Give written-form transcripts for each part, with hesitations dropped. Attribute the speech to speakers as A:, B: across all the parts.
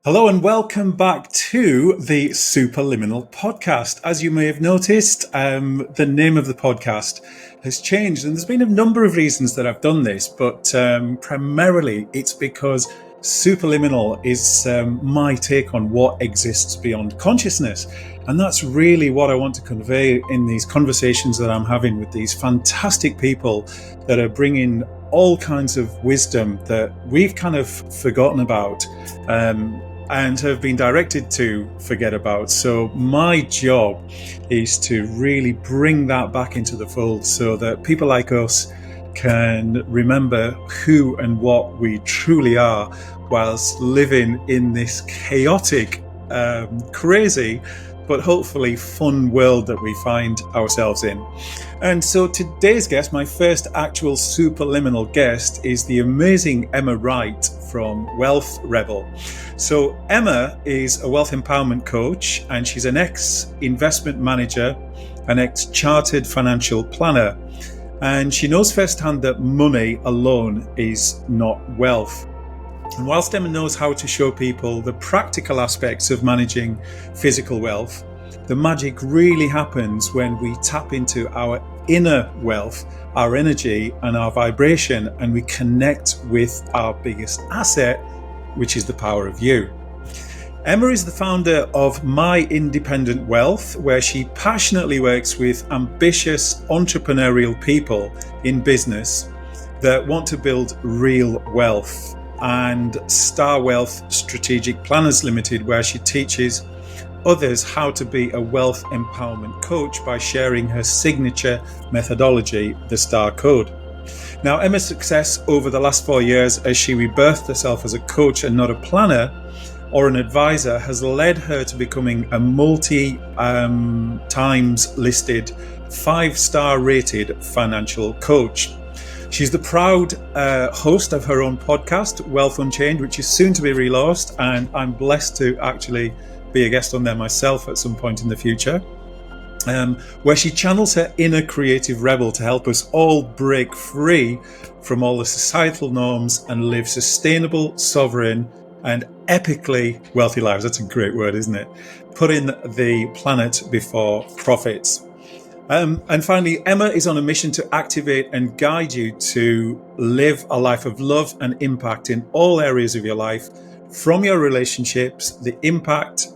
A: Hello and welcome back to the Superliminal podcast. As you may have noticed, the name of the podcast has changed, and there's been a number of reasons that I've done this, but primarily it's because superliminal is my take on what exists beyond consciousness. And that's really what I want to convey in these conversations that I'm having with these fantastic people that are bringing all kinds of wisdom that we've kind of forgotten about. And have been directed to forget about. So my job is to really bring that back into the fold so that people like us can remember who and what we truly are whilst living in this chaotic, crazy, but hopefully fun world that we find ourselves in. And so today's guest, my first actual superliminal guest, is the amazing Emma Wright from Wealth Rebel. So Emma is a wealth empowerment coach, and she's an ex-investment manager, an ex-chartered financial planner. And she knows firsthand that money alone is not wealth. And whilst Emma knows how to show people the practical aspects of managing physical wealth, the magic really happens when we tap into our inner wealth, our energy and our vibration, and we connect with our biggest asset, which is the power of you. Emma is the founder of My Independent Wealth, where she passionately works with ambitious entrepreneurial people in business that want to build real wealth, and Star Wealth Strategic Planners Limited, where she teaches others how to be a wealth empowerment coach by sharing her signature methodology, the Star Code. Now, Emma's success over the last 4 years as she rebirthed herself as a coach and not a planner or an advisor has led her to becoming a multi-times listed 5-star rated financial coach. She's the proud host of her own podcast, Wealth Unchained, which is soon to be relaunched, and I'm blessed to actually be a guest on there myself at some point in the future, where she channels her inner creative rebel to help us all break free from all the societal norms and live sustainable, sovereign, and epically wealthy lives. That's a great word, isn't it? Putting the planet before profits. And finally, Emma is on a mission to activate and guide you to live a life of love and impact in all areas of your life, from your relationships, the impact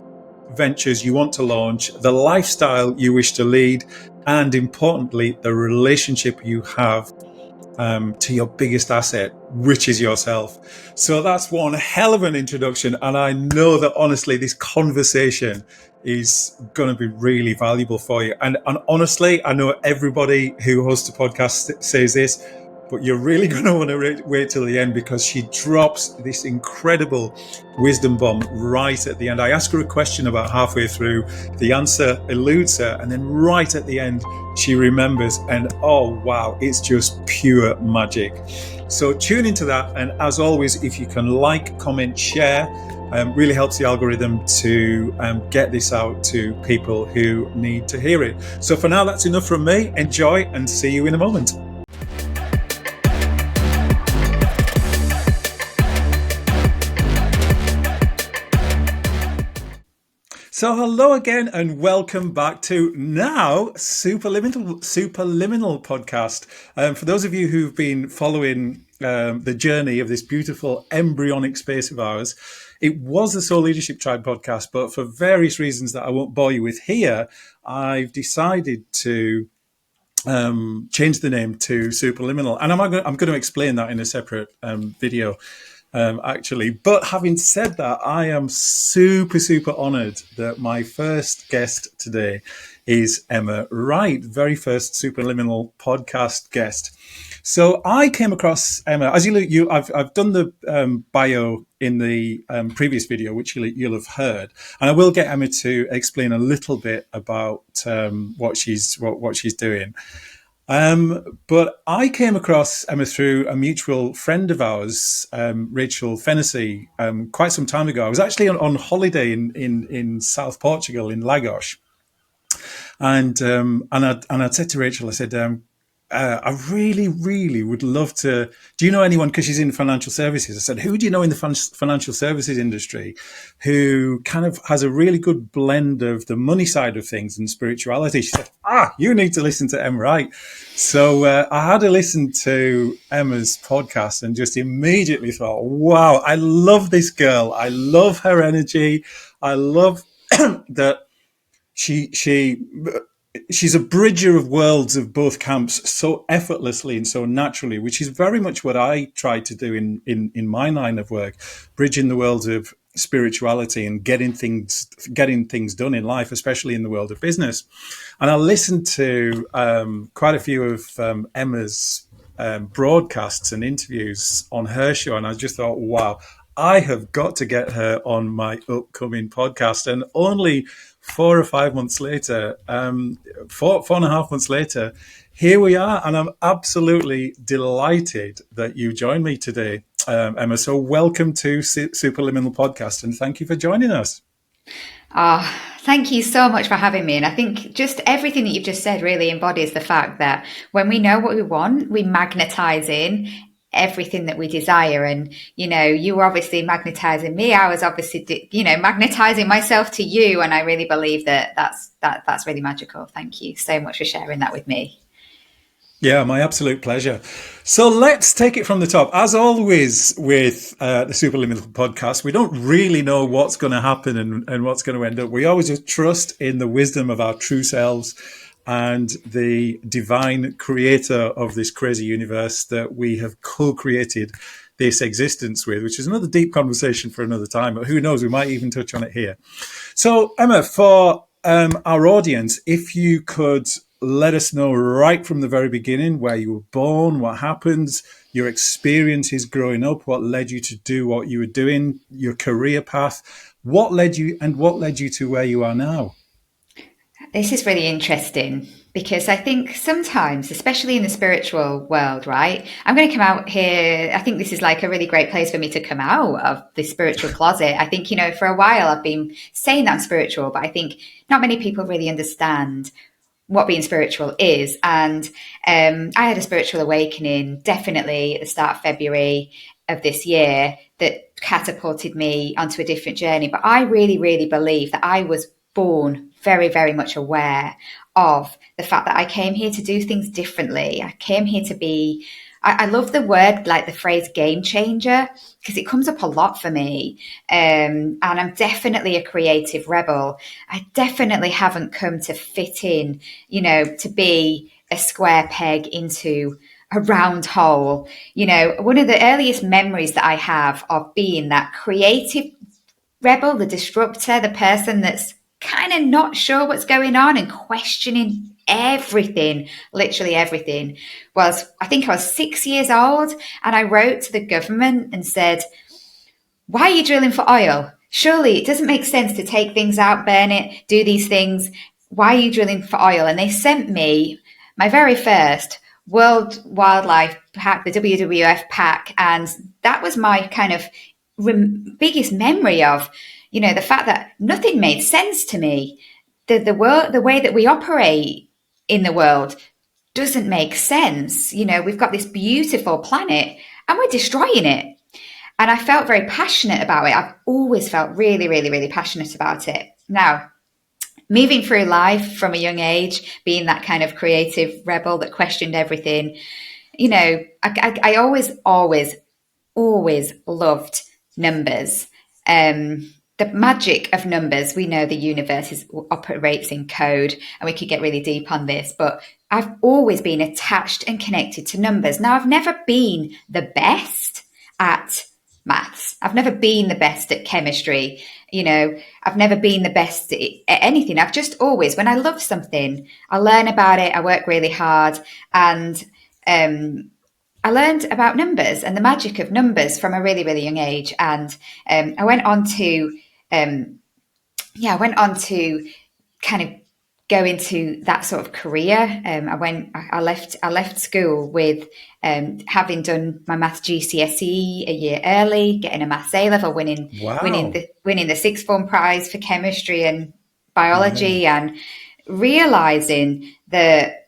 A: ventures you want to launch, the lifestyle you wish to lead, and importantly, the relationship you have to your biggest asset, which is yourself. So that's one hell of an introduction. And I know that honestly, this conversation is going to be really valuable for you. And honestly, I know everybody who hosts a podcast says this, but you're really going to want to wait till the end, because she drops this incredible wisdom bomb right at the end. I ask her a question about halfway through, the answer eludes her, and then right at the end, she remembers, and oh wow, it's just pure magic. So tune into that, and as always, if you can like, comment, share, really helps the algorithm to get this out to people who need to hear it. So for now, that's enough from me. Enjoy, and see you in a moment. So hello again, and welcome back to now Superliminal podcast. For those of you who've been following the journey of this beautiful embryonic space of ours, it was the Soul Leadership Tribe podcast, but for various reasons that I won't bore you with here, I've decided to change the name to Superliminal, and I'm going to explain that in a separate video. Actually. But having said that, I am super honored that my first guest today is Emma Wright, very first Superliminal podcast guest. So I came across Emma, as I've done the bio in the previous video, which you'll have heard, and I will get Emma to explain a little bit about what she's doing. But I came across Emma through a mutual friend of ours, Rachel Fennessy, quite some time ago. I was actually on holiday in South Portugal, in Lagos. And I said to Rachel, I said, I really, really would love to. Do you know anyone? Because she's in financial services. I said, who do you know in the financial services industry who kind of has a really good blend of the money side of things and spirituality? She said, you need to listen to Emma Wright. So I had to listen to Emma's podcast and just immediately thought, wow, I love this girl. I love her energy. I love that she's a bridger of worlds of both camps so effortlessly and so naturally, which is very much what I try to do in my line of work, bridging the worlds of spirituality and getting things done in life, especially in the world of business. And I listened to quite a few of Emma's broadcasts and interviews on her show, and I just thought, wow, I have got to get her on my upcoming podcast. And only 4 or 5 months later, 4.5 months later, here we are. And I'm absolutely delighted that you joined me today, Emma. So welcome to Superliminal Podcast, and thank you for joining us.
B: Thank you so much for having me. And I think just everything that you've just said really embodies the fact that when we know what we want, we magnetize in everything that we desire. And, you were obviously magnetizing me. I was obviously, magnetizing myself to you. And I really believe that that's really magical. Thank you so much for sharing that with me.
A: Yeah, my absolute pleasure. So let's take it from the top. As always with the Superliminal podcast, we don't really know what's going to happen and what's going to end up. We always just trust in the wisdom of our true selves and the divine creator of this crazy universe that we have co-created this existence with, which is another deep conversation for another time. But who knows, we might even touch on it here. So, Emma, for our audience, if you could let us know right from the very beginning where you were born, what happened, your experiences growing up, what led you to do what you were doing, your career path, what led you to where you are now?
B: This is really interesting because I think sometimes, especially in the spiritual world, right? I'm going to come out here. I think this is like a really great place for me to come out of the spiritual closet. I think, for a while I've been saying that I'm spiritual, but I think not many people really understand what being spiritual is. And I had a spiritual awakening definitely at the start of February of this year that catapulted me onto a different journey. But I really, really believe that I was born very, very much aware of the fact that I came here to do things differently. I came here to be, I love the word, like the phrase game changer, because it comes up a lot for me. And I'm definitely a creative rebel. I definitely haven't come to fit in, to be a square peg into a round hole. One of the earliest memories that I have of being that creative rebel, the disruptor, the person that's kind of not sure what's going on and questioning everything, literally everything, I think I was 6 years old, and I wrote to the government and said, why are you drilling for oil? Surely it doesn't make sense to take things out, burn it, do these things. Why are you drilling for oil? And they sent me my very first World Wildlife Pack, the WWF pack. And that was my kind of biggest memory of, the fact that nothing made sense to me. The way that we operate in the world doesn't make sense. We've got this beautiful planet and we're destroying it. And I felt very passionate about it. I've always felt really, really, really passionate about it. Now, moving through life from a young age, being that kind of creative rebel that questioned everything, I always loved numbers. The magic of numbers. We know the universe operates in code, and we could get really deep on this, but I've always been attached and connected to numbers. Now, I've never been the best at maths. I've never been the best at chemistry. I've never been the best at anything. I've just always, when I love something, I learn about it, I work really hard, and I learned about numbers and the magic of numbers from a really, really young age. And I went on to kind of go into that sort of career. I left school with having done my maths GCSE a year early, getting a maths A level, winning the sixth form prize for chemistry and biology, and realizing that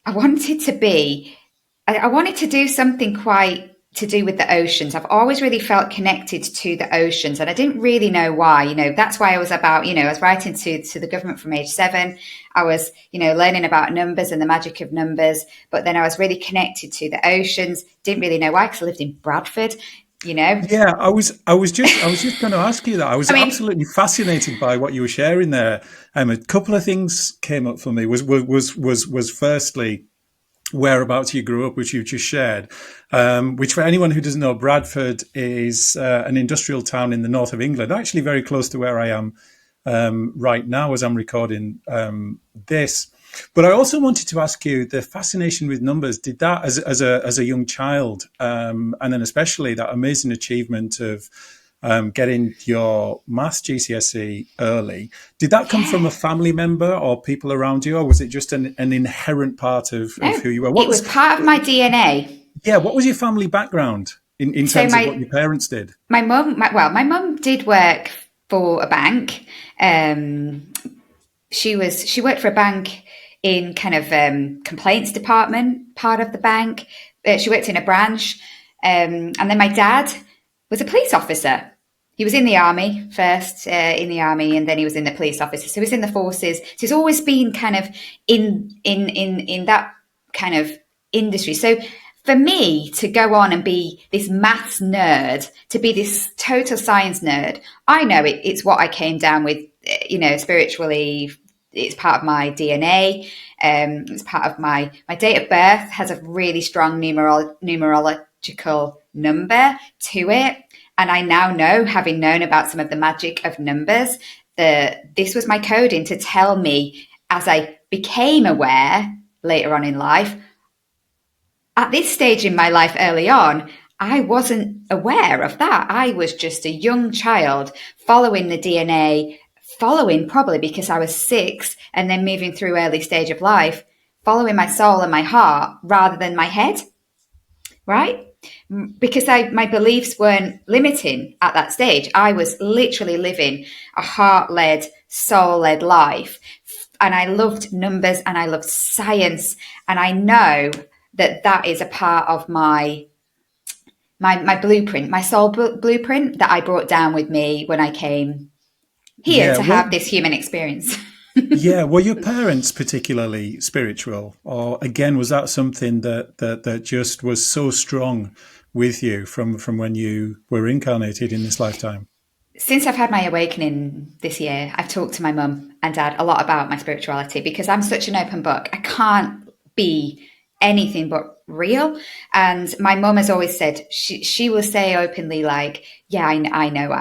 B: I wanted to be, I wanted to do something quite to do with the oceans. I've always really felt connected to the oceans, and I didn't really know why. That's why I was about, I was writing to the government from age 7. I was, learning about numbers and the magic of numbers, but then I was really connected to the oceans. Didn't really know why, because I lived in Bradford, you know.
A: Yeah, I was just going to ask you that. I was
B: I mean,
A: absolutely fascinated by what you were sharing there. A couple of things came up for me. Was firstly whereabouts you grew up, which you just shared. Which, for anyone who doesn't know, Bradford is an industrial town in the north of England, actually very close to where I am right now as I'm recording this. But I also wanted to ask you, the fascination with numbers, did that as a young child, and then especially that amazing achievement of getting your maths GCSE early, did that come from
B: yeah,
A: a family member or people around you, or was it just an inherent part of
B: no,
A: who you were?
B: it was part of my DNA.
A: What was your family background in
B: So
A: terms of what your parents did?
B: my mum did work for a bank. Um, she worked for a bank in kind of complaints department, part of the bank. She worked in a branch, and then my dad was a police officer. He was in the army first, and then he was in the police officer. So he was in the forces. So he's always been kind of in that kind of industry. So for me to go on and be this maths nerd, to be this total science nerd, I know it's what I came down with, spiritually. It's part of my DNA. It's part of my date of birth has a really strong numerological number to it. And I now know, having known about some of the magic of numbers, that this was my coding to tell me, as I became aware later on in life. At this stage in my life early on, I wasn't aware of that. I was just a young child following the DNA, following probably because I was 6 and then moving through early stage of life, following my soul and my heart rather than my head, right? Because my beliefs weren't limiting at that stage. I was literally living a heart-led, soul-led life. And I loved numbers and I loved science. And I know that is a part of my blueprint, my soul blueprint that I brought down with me when I came here
A: Yeah,
B: to have this human experience.
A: yeah. Were your parents particularly spiritual, or again, was that something that just was so strong with you from when you were incarnated in this lifetime?
B: Since I've had my awakening this year, I've talked to my mum and dad a lot about my spirituality because I'm such an open book. I can't be anything but real. And my mum has always said, she will say openly, like, yeah, I know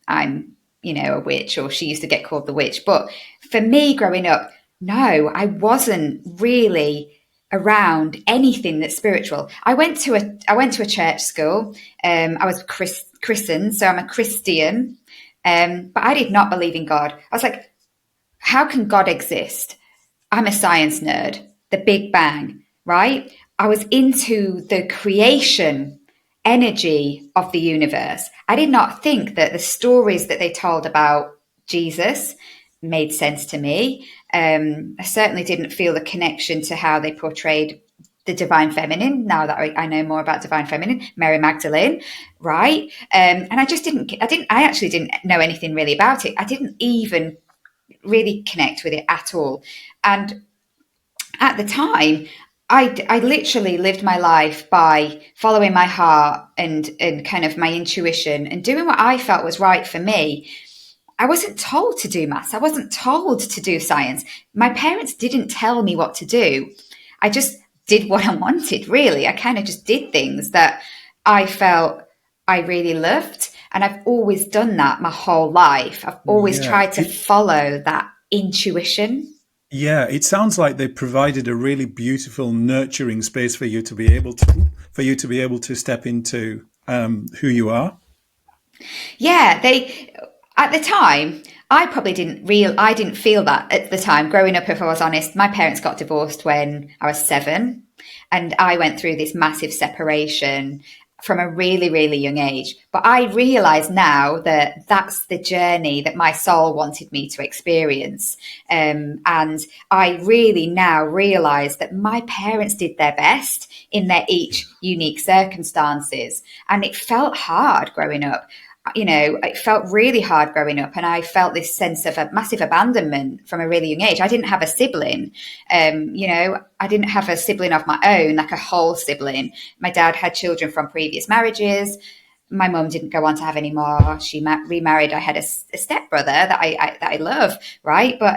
B: I'm a witch, or she used to get called the witch. But for me growing up, no, I wasn't really around anything that's spiritual. I went to a church school. I was christened, so I'm a Christian. But I did not believe in God. I was like, how can God exist? I'm a science nerd, the Big Bang, right? I was into the creation energy of the universe. I did not think that the stories that they told about Jesus made sense to me. I certainly didn't feel the connection to how they portrayed the divine feminine. Now that I know more about divine feminine, Mary Magdalene, right? And I actually didn't know anything really about it. I didn't even really connect with it at all. And at the time, I literally lived my life by following my heart and kind of my intuition and doing what I felt was right for me. I wasn't told to do maths. I wasn't told to do science. My parents didn't tell me what to do. I just did what I wanted, really. I kind of just did things that I felt I really loved. And I've always done that my whole life. I've always
A: Yeah,
B: tried to follow that intuition.
A: yeah. It sounds like they provided a really beautiful, nurturing space for you to be able to step into who you are.
B: Yeah, they at the time, I didn't feel that at the time. Growing up, if I was honest, my parents got divorced when I was 7, and I went through this massive separation. from a really, really young age. But I realize now that that's the journey that my soul wanted me to experience. And I really now realize that my parents did their best in their each unique circumstances. And it felt hard growing up. It felt really hard growing up, and I felt this sense of a massive abandonment from a really young age. I didn't have a sibling. I didn't have a sibling of my own, like a whole sibling. My dad had children from previous marriages. My mum didn't go on to have any more. She remarried. I had a stepbrother that I love, right? But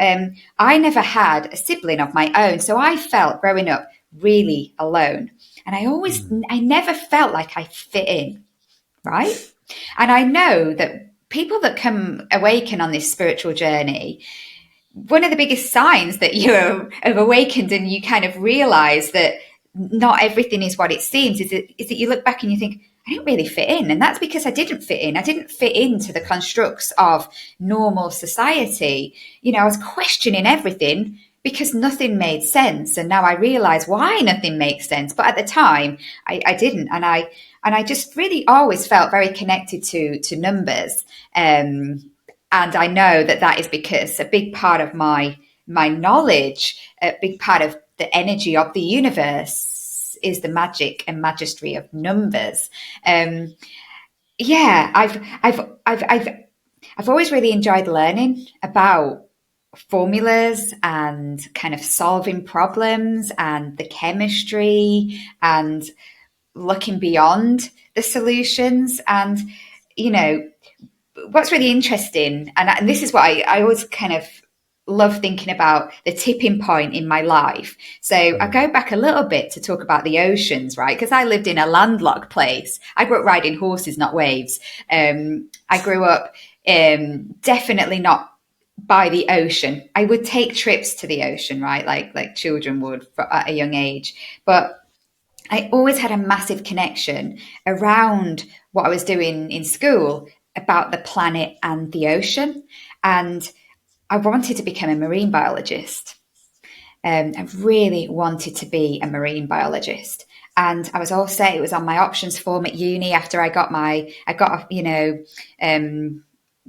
B: I never had a sibling of my own, so I felt growing up really alone, and I never felt like I fit in, right? And I know that people that come awaken on this spiritual journey, one of the biggest signs that you have awakened and you kind of realize that not everything is what it seems is that you look back and you think, I don't really fit in. And that's because I didn't fit in. I didn't fit into the constructs of normal society. I was questioning everything because nothing made sense. And now I realize why nothing makes sense. But at the time, I didn't. And I just really always felt very connected to numbers. And I know that is because a big part of my knowledge, a big part of the energy of the universe is the magic and majesty of numbers. I've always really enjoyed learning about formulas and kind of solving problems and the chemistry and looking beyond the solutions. And what's really interesting, and this is what I always kind of love thinking about, the tipping point in my life. So I go back a little bit to talk about the oceans, right? Because I lived in a landlocked place. I grew up riding horses, not waves. I grew up definitely not by the ocean. I would take trips to the ocean, right? Like children would at a young age. But I always had a massive connection around what I was doing in school about the planet and the ocean. And I wanted to become a marine biologist. I really wanted to be a marine biologist. And I was all set. It was on my options form at uni after I got my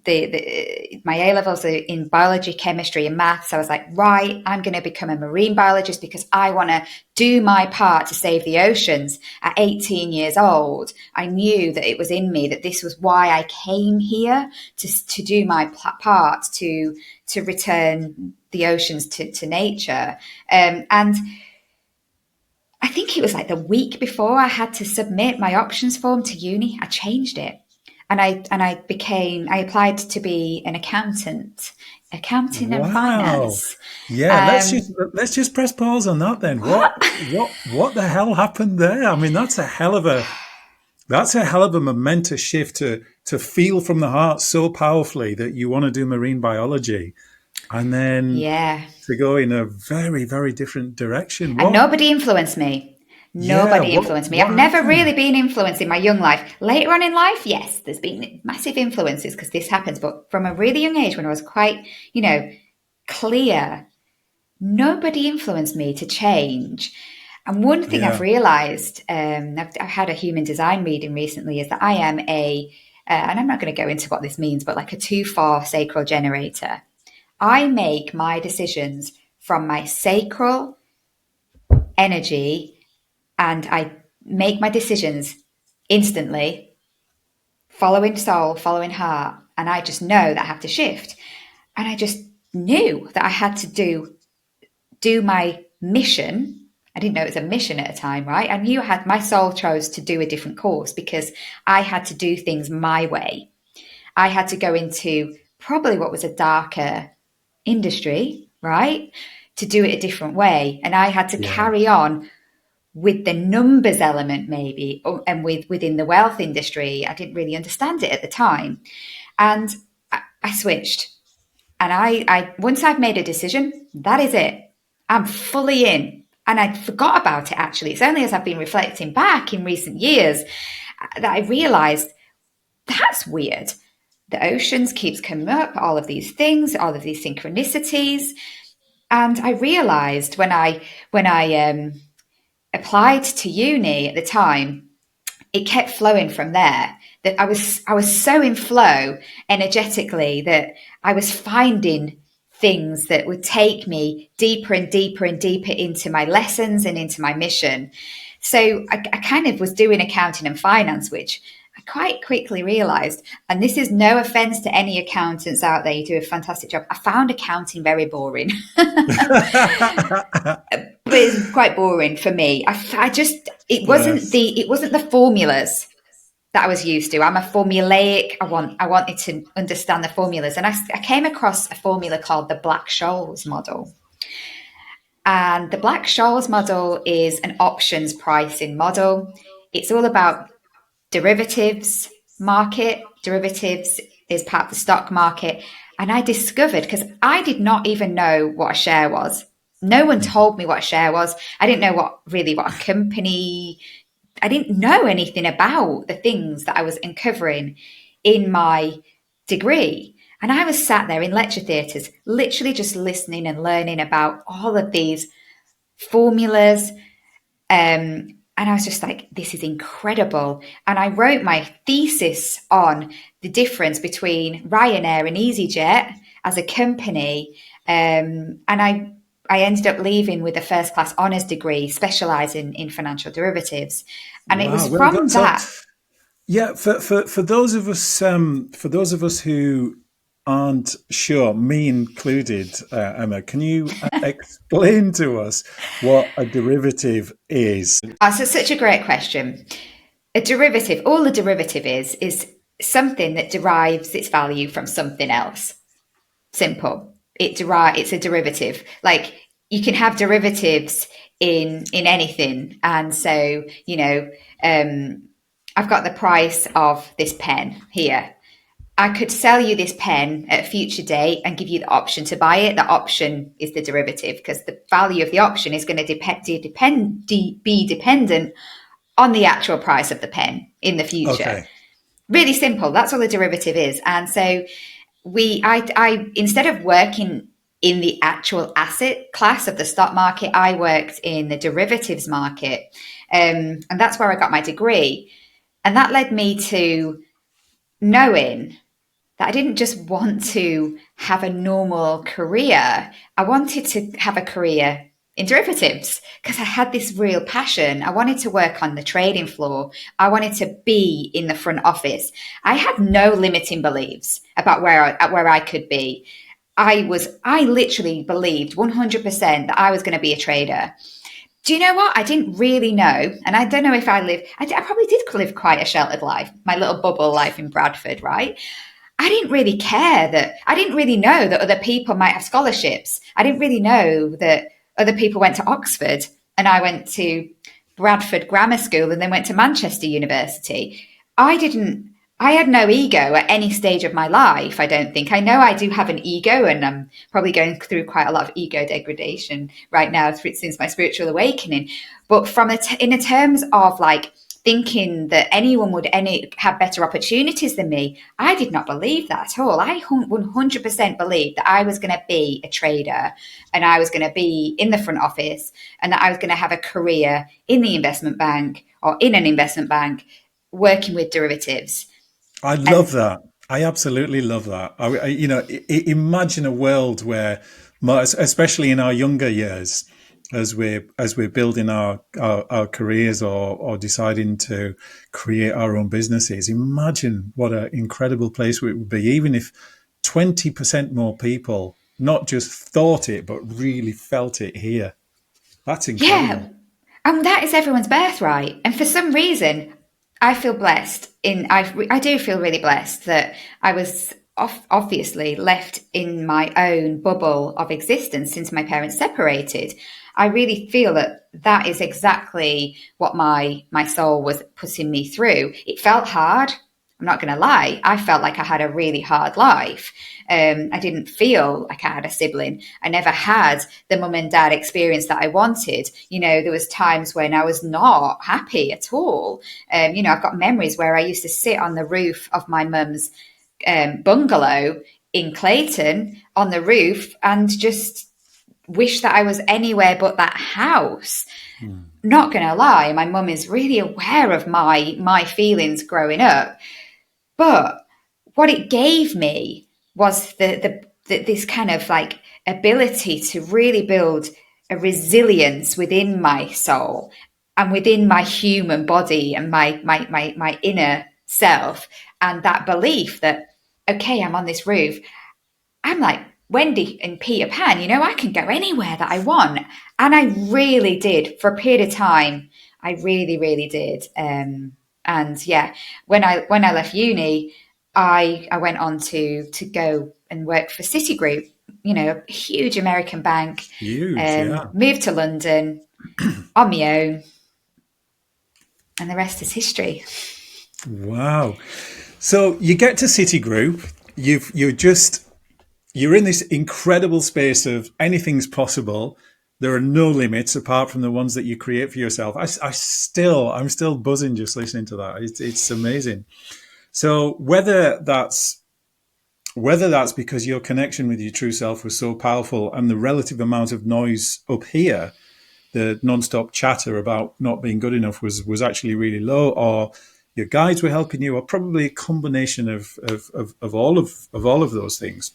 B: A-levels in biology, chemistry and maths. I was like, right, I'm going to become a marine biologist because I want to do my part to save the oceans. At 18 years old, I knew that it was in me, that this was why I came here, to do my part to return the oceans to nature. And I think it was like the week before I had to submit my options form to uni, I changed it. And I applied to be an accounting and
A: Wow.
B: finance.
A: Yeah, let's just press pause on that then. What the hell happened there? I mean, that's a hell of a momentous shift to feel from the heart so powerfully that you want to do marine biology, and then to go in a very, very different direction.
B: And nobody influenced me. Nobody influenced me. I've never really been influenced in my young life. Later on in life, yes, there's been massive influences because this happens. But from a really young age, when I was quite, clear, nobody influenced me to change. And one thing I've realized, I've had a human design reading recently, is that I am and I'm not going to go into what this means, but like a 2-4 sacral generator. I make my decisions from my sacral energy, and I make my decisions instantly, following soul, following heart. And I just know that I have to shift. And I just knew that I had to do my mission. I didn't know it was a mission at a time, right? I knew my soul chose to do a different course because I had to do things my way. I had to go into probably what was a darker industry, right? To do it a different way. And I had to carry on with the numbers element, maybe, and within the wealth industry. I didn't really understand it at the time. And I switched. And I once I've made a decision, that is it. I'm fully in. And I forgot about it, actually. It's only as I've been reflecting back in recent years that I realized that's weird. The oceans keeps coming up, all of these things, all of these synchronicities. And I realized when I applied to uni at the time, it kept flowing from there. That I was so in flow energetically that I was finding things that would take me deeper and deeper and deeper into my lessons and into my mission. So I kind of was doing accounting and finance, which I quite quickly realized, and this is no offense to any accountants out there, you do a fantastic job. I found accounting very boring. But it's quite boring for me. I just
A: Bless.
B: it wasn't the formulas that I was used to. I'm a formulaic. I wanted to understand the formulas, and I came across a formula called the Black-Scholes model. And the Black-Scholes model is an options pricing model. It's all about derivatives market. Derivatives is part of the stock market. And I discovered, because I did not even know what a share was. No one told me what a share was. I didn't know what a company, I didn't know anything about the things that I was uncovering in my degree. And I was sat there in lecture theatres, literally just listening and learning about all of these formulas. And I was just like, this is incredible. And I wrote my thesis on the difference between Ryanair and EasyJet as a company. And I ended up leaving with a first class honours degree, specialising in financial derivatives. And it
A: Wow.
B: was
A: Well
B: from
A: done. So,
B: that.
A: yeah, for those of us who aren't sure, me included, Emma, can you explain to us what a derivative is?
B: So such a great question. A derivative, all a derivative is something that derives its value from something else. Simple. It's a derivative. Like, you can have derivatives in anything. And so, I've got the price of this pen here. I could sell you this pen at a future date and give you the option to buy it. The option is the derivative, because the value of the option is going to be dependent on the actual price of the pen in the future.
A: Okay.
B: Really simple. That's all a derivative is. And so I instead of working in the actual asset class of the stock market, I worked in the derivatives market, and that's where I got my degree. And that led me to knowing that I didn't just want to have a normal career. I wanted to have a career in derivatives, because I had this real passion. I wanted to work on the trading floor. I wanted to be in the front office. I had no limiting beliefs about where I could be. I literally believed 100% that I was going to be a trader. Do you know what? I didn't really know. And I don't know if I probably did live quite a sheltered life, my little bubble life in Bradford, right? I didn't really care that I didn't really know that other people might have scholarships. I didn't really know that other people went to Oxford and I went to Bradford Grammar School and then went to Manchester University. I had no ego at any stage of my life, I don't think. I know I do have an ego, and I'm probably going through quite a lot of ego degradation right now since my spiritual awakening. But in the terms of like thinking that anyone would have better opportunities than me, I did not believe that at all. I 100% believed that I was going to be a trader, and I was going to be in the front office, and that I was going to have a career in the investment bank or in an investment bank working with derivatives.
A: I love
B: And
A: that. I absolutely love that. Imagine a world where, especially in our younger years, as we're building our careers, or deciding to create our own businesses. Imagine what an incredible place it would be, even if 20% more people not just thought it, but really felt it here. That's
B: yeah,
A: incredible.
B: that is everyone's birthright. And for some reason, I feel blessed. I do feel really blessed that I was obviously left in my own bubble of existence since my parents separated. I really feel that that is exactly what my soul was putting me through. It felt hard. I'm not going to lie. I felt like I had a really hard life. I didn't feel like I had a sibling. I never had the mum and dad experience that I wanted. There was times when I was not happy at all. I've got memories where I used to sit on the roof of my mum's bungalow in Clayton on the roof and just wish that I was anywhere but that house. not going to lie, my mum is really aware of my feelings growing up. But what it gave me was this kind of like ability to really build a resilience within my soul and within my human body and my inner self, and that belief that, okay, I'm on this roof. I'm like Wendy and Peter Pan, I can go anywhere that I want. And I really did for a period of time. I really, really did. And yeah, when I left uni, I went on to go and work for Citigroup, a huge American bank.
A: Huge, yeah.
B: Moved to London on my own, and the rest is history.
A: Wow. So you get to Citigroup, you're in this incredible space of anything's possible. There are no limits apart from the ones that you create for yourself. I'm still buzzing just listening to that. It's amazing. So whether that's because your connection with your true self was so powerful and the relative amount of noise up here, the non-stop chatter about not being good enough was actually really low, or your guides were helping you, or probably a combination of all of those things.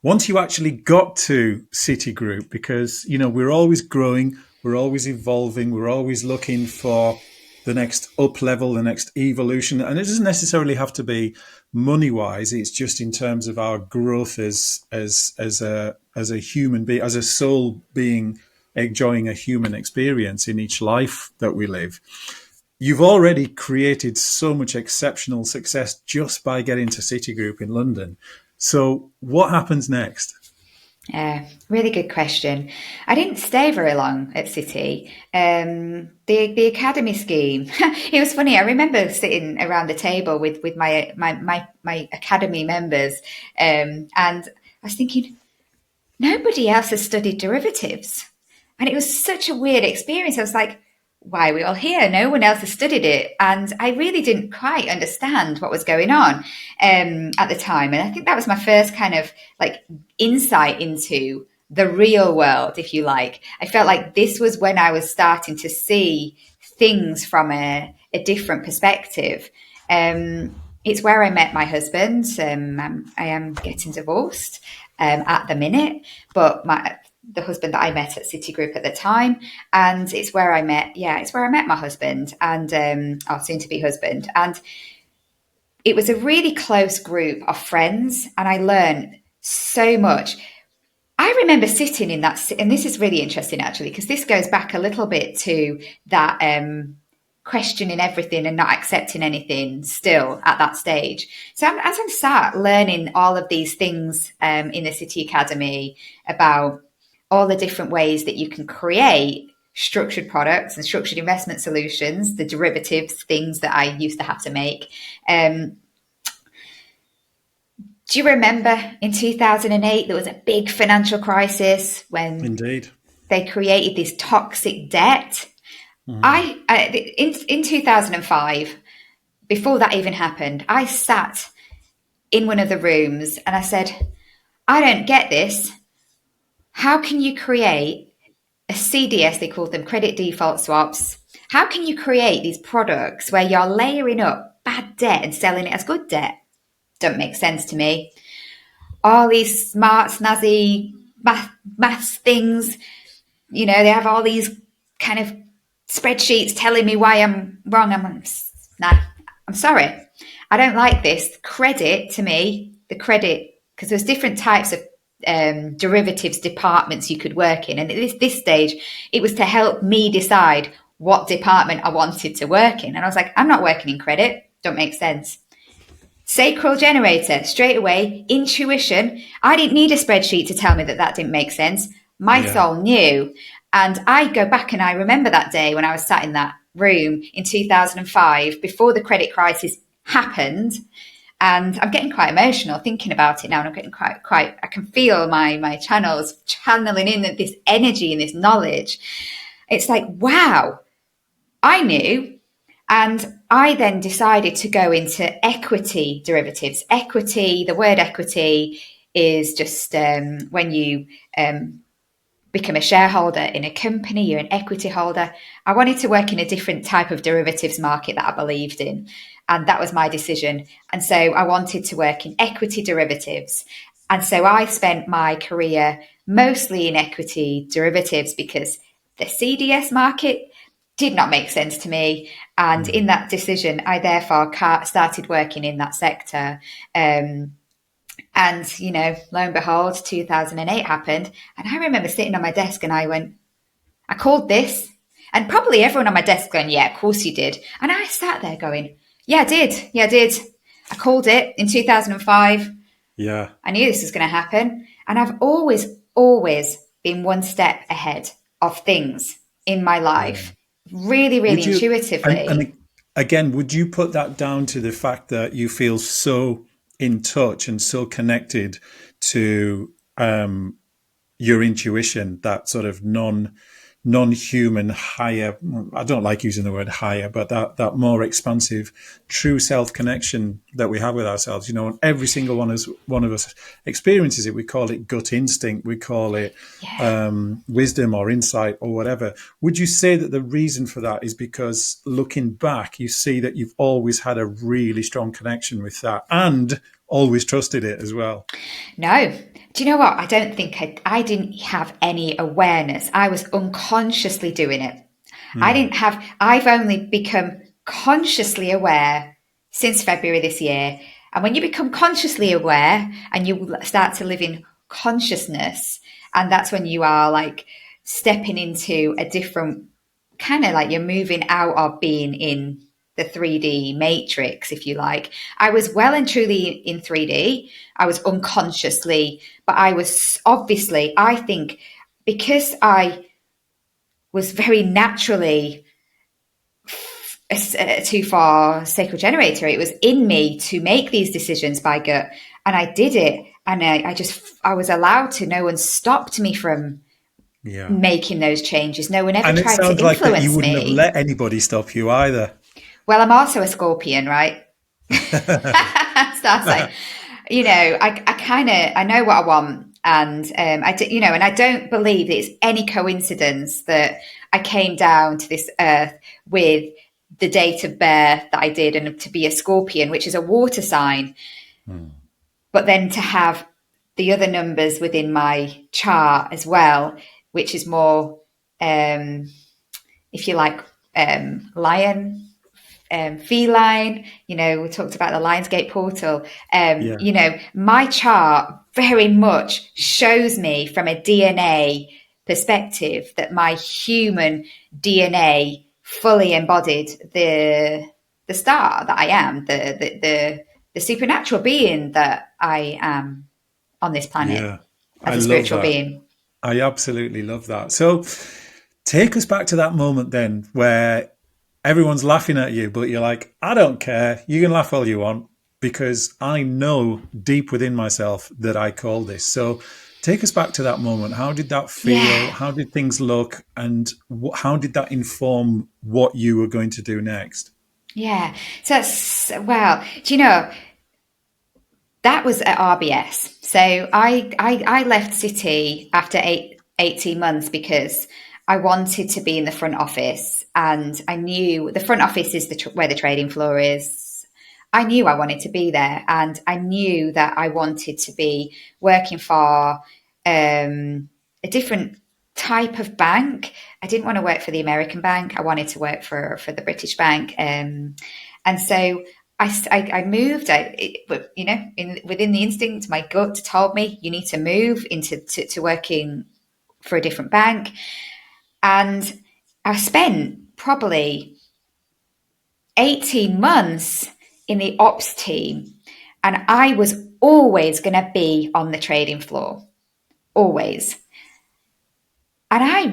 A: Once you actually got to Citigroup, because we're always growing, we're always evolving, we're always looking for the next up level, the next evolution, and it doesn't necessarily have to be money wise. It's just in terms of our growth as a human being, as a soul being, enjoying a human experience in each life that we live. You've already created so much exceptional success just by getting to Citigroup in London. So what happens next?
B: Really good question. I didn't stay very long at City. The academy scheme. It was funny. I remember sitting around the table with my academy members, and I was thinking, nobody else has studied derivatives, and it was such a weird experience. I was like, why are we all here? No one else has studied it. And I really didn't quite understand what was going on at the time. And I think that was my first kind of like insight into the real world, if you like. I felt like this was when I was starting to see things from a different perspective. It's where I met my husband. I am getting divorced at the minute, but the husband that I met at Citigroup at the time, and it's where I met my husband and our soon-to-be husband, and it was a really close group of friends, and I learned so much. I remember sitting in that, and this is really interesting actually, because this goes back a little bit to that questioning everything and not accepting anything still at that stage. So as I'm sat learning all of these things in the City Academy about all the different ways that you can create structured products and structured investment solutions, the derivatives, things that I used to have to make. Do you remember in 2008, there was a big financial crisis when
A: Indeed
B: they created this toxic debt? In 2005, before that even happened, I sat in one of the rooms and I said, I don't get this. How can you create a CDS, they called them credit default swaps? How can you create these products where you're layering up bad debt and selling it as good debt? Don't make sense to me. All these smart, snazzy maths things, they have all these kind of spreadsheets telling me why I'm wrong. I'm sorry. I don't like this. Credit, to me, the credit, because there's different types of derivatives departments you could work in. And at this stage, it was to help me decide what department I wanted to work in. And I was like, I'm not working in credit. Don't make sense. Sacral generator, straight away, intuition. I didn't need a spreadsheet to tell me that didn't make sense. My soul knew. And I go back and I remember that day when I was sat in that room in 2005, before the credit crisis happened. And I'm getting quite emotional thinking about it now. And I'm getting quite, I can feel my channels channeling in this energy and this knowledge. It's like, wow, I knew. And I then decided to go into equity derivatives. Equity, the word equity is just when you become a shareholder in a company, you're an equity holder. I wanted to work in a different type of derivatives market that I believed in. And that was my decision. And so I wanted to work in equity derivatives. And so I spent my career mostly in equity derivatives because the CDS market did not make sense to me. And in that decision, I therefore started working in that sector. And, lo and behold, 2008 happened. And I remember sitting on my desk and I called this. And probably everyone on my desk going, yeah, of course you did. And I sat there going, yeah, I did. Yeah, I did. I called it in 2005.
A: Yeah.
B: I knew this was going to happen. And I've always been one step ahead of things in my life. Really, really
A: Would you,
B: intuitively.
A: and again, would you put that down to the fact that you feel so in touch and so connected to your intuition, that sort of non-human higher, I don't like using the word higher, but that more expansive true self connection that we have with ourselves, and every single one of us experiences it. We call it gut instinct, we call it wisdom or insight or whatever. Would you say that the reason for that is because looking back, you see that you've always had a really strong connection with that and always trusted it as well?
B: No. Do you know what? I don't think I didn't have any awareness. I was unconsciously doing it. I've only become consciously aware since February this year. And when you become consciously aware and you start to live in consciousness, and that's when you are like stepping into a different kind of like you're moving out of being in the 3D matrix, if you like. I was well and truly in 3D. I was unconsciously, but I was obviously, I think, because I was very naturally a too far sacral generator, it was in me to make these decisions by gut. And I did it. And I was allowed to. No one stopped me from making those changes. No one ever tried to influence me.
A: And it sounds like that you wouldn't have let anybody stop you either.
B: Well, I'm also a Scorpion, right? Starts like, I know what I want, and and I don't believe it's any coincidence that I came down to this earth with the date of birth that I did, and to be a Scorpion, which is a water sign, but then to have the other numbers within my chart as well, which is more, if you like, lion. Feline, we talked about the Lionsgate portal. My chart very much shows me from a DNA perspective that my human DNA fully embodied the star that I am, the supernatural being that I am on this planet as a spiritual being.
A: I absolutely love that. So take us back to that moment then where everyone's laughing at you, but you're like, I don't care. You can laugh all you want because I know deep within myself that I call this. So take us back to that moment. How did that feel? Yeah. How did things look? And how did that inform what you were going to do next?
B: Yeah. So do you know, that was at RBS. So I left City after 18 months because I wanted to be in the front office, and I knew the front office is where the trading floor is. I knew I wanted to be there, and I knew that I wanted to be working for a different type of bank. I didn't want to work for the American bank. I wanted to work for the British bank, and so I moved. Within the instinct, my gut told me you need to move to working for a different bank. And I spent probably 18 months in the ops team, and I was always going to be on the trading floor, always. And I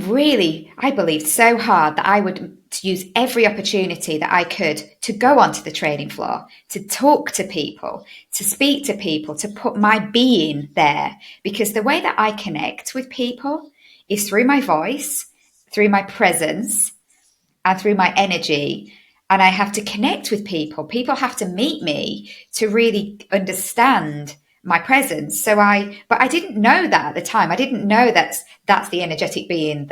B: believed so hard that I would use every opportunity that I could to go onto the trading floor, to talk to people, to speak to people, to put my being there. Because the way that I connect with people is through my voice, through my presence, and through my energy. And I have to connect with people. People have to meet me to really understand my presence. But I didn't know that at the time. I didn't know that's the energetic being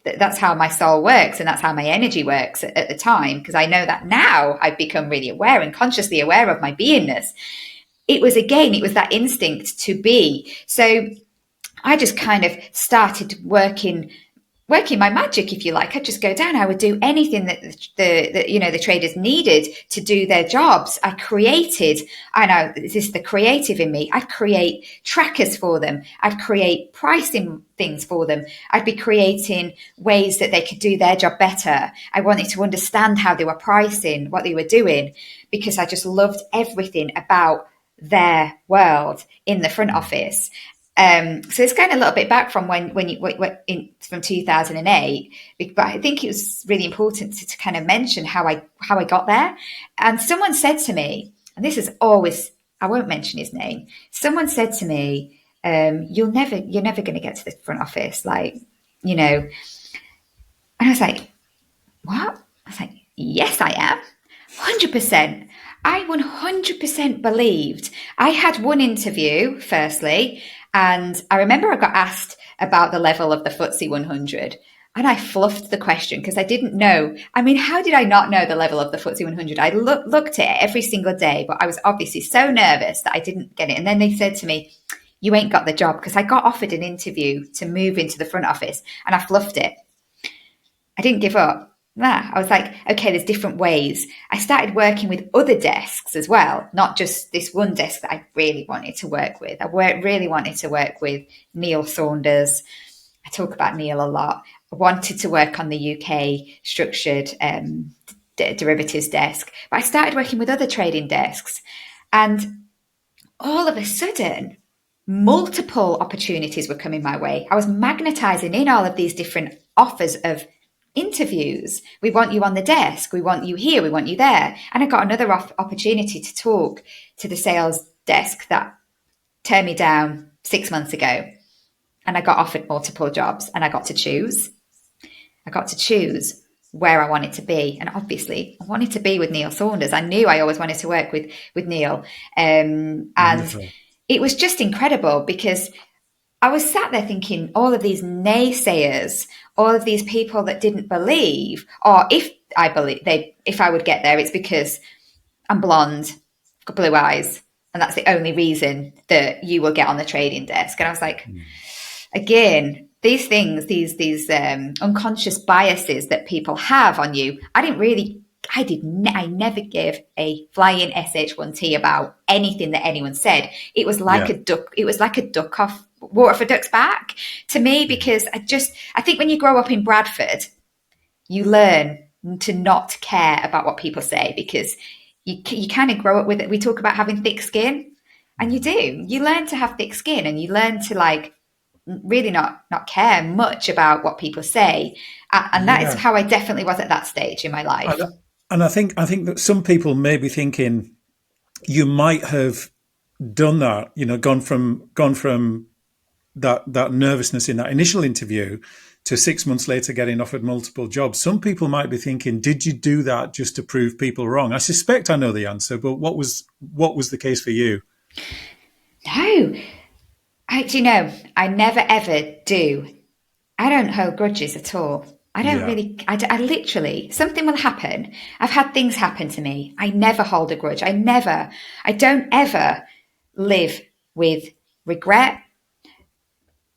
B: that's how my soul works and that's how my energy works at the time. Because I know that now I've become really aware and consciously aware of my beingness. It was that instinct to be. So I just kind of started working my magic, if you like. I'd just go down. I would do anything that the traders needed to do their jobs. I know this is the creative in me. I'd create trackers for them. I'd create pricing things for them. I'd be creating ways that they could do their job better. I wanted to understand how they were pricing, what they were doing, because I just loved everything about their world in the front office. So it's going a little bit back from from 2008, but I think it was really important to kind of mention how I got there. And someone said to me, and this is always, I won't mention his name. Someone said to me, you're never going to get to the front office, and I was like, what? I was like, yes, I am. 100%. I 100% believed. I had one interview, firstly, and I remember I got asked about the level of the FTSE 100, and I fluffed the question because I didn't know. I mean, how did I not know the level of the FTSE 100? I looked at it every single day, but I was obviously so nervous that I didn't get it. And then they said to me, you ain't got the job, because I got offered an interview to move into the front office, and I fluffed it. I didn't give up. I was like, okay, there's different ways. I started working with other desks as well, not just this one desk that I really wanted to work with. I really wanted to work with Neil Saunders. I talk about Neil a lot. I wanted to work on the UK structured derivatives desk, but I started working with other trading desks. And all of a sudden, multiple opportunities were coming my way. I was magnetizing in all of these different offers of interviews. We want you on the desk. We want you here. We want you there. And I got another opportunity to talk to the sales desk that turned me down 6 months ago. And I got offered multiple jobs, and I got to choose. I got to choose where I wanted to be. And obviously I wanted to be with Neil Saunders. I knew I always wanted to work with Neil. And it was just incredible, because I was sat there thinking, all of these naysayers, all of these people that didn't believe, or if I would get there, it's because I'm blonde, got blue eyes, and that's the only reason that you will get on the trading desk. And I was like, again, these things, these unconscious biases that people have on you. I never gave a flying SH1T about anything that anyone said. It was like a duck. It was like a duck off water for duck's back to me, because I think when you grow up in Bradford, you learn to not care about what people say, because you kind of grow up with it. We talk about having thick skin, and you learn to have thick skin, and you learn to really not care much about what people say. And that is how I definitely was at that stage in my life.
A: And I think that some people may be thinking you might have done that, gone from that nervousness in that initial interview to 6 months later getting offered multiple jobs. Some people might be thinking, did you do that just to prove people wrong? I suspect I know the answer, but what was the case for you?
B: No, I never ever do. I don't hold grudges at all. I don't really, I literally, something will happen. I've had things happen to me. I never hold a grudge. I don't ever live with regret.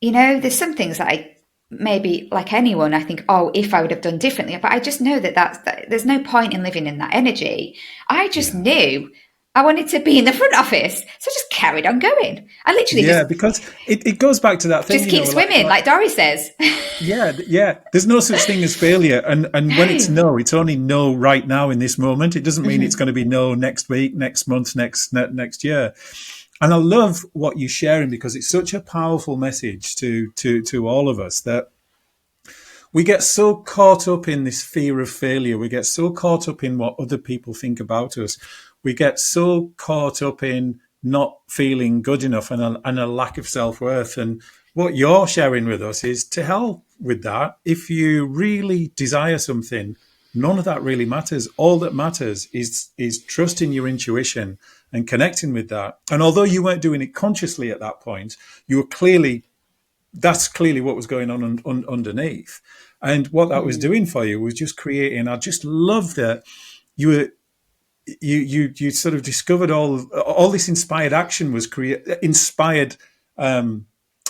B: There's some things that I maybe, like anyone, I think, if I would have done differently, but I just know that there's no point in living in that energy. I just knew I wanted to be in the front office, so I just carried on going. I literally
A: because it goes back to that thing.
B: Just keep swimming, like Doris says.
A: Yeah. There's no such thing as failure, and when it's no, it's only no right now in this moment. It doesn't mean it's going to be no next week, next month, next year. And I love what you're sharing, because it's such a powerful message to all of us, that we get so caught up in this fear of failure. We get so caught up in what other people think about us. We get so caught up in not feeling good enough and a lack of self-worth. And what you're sharing with us is, to hell with that. If you really desire something, none of that really matters. All that matters is trusting your intuition and connecting with that. And although you weren't doing it consciously at that point, you were clearly, that's clearly what was going on underneath. And what that was doing for you was just creating, I just love that you were, you sort of discovered all this inspired action was inspired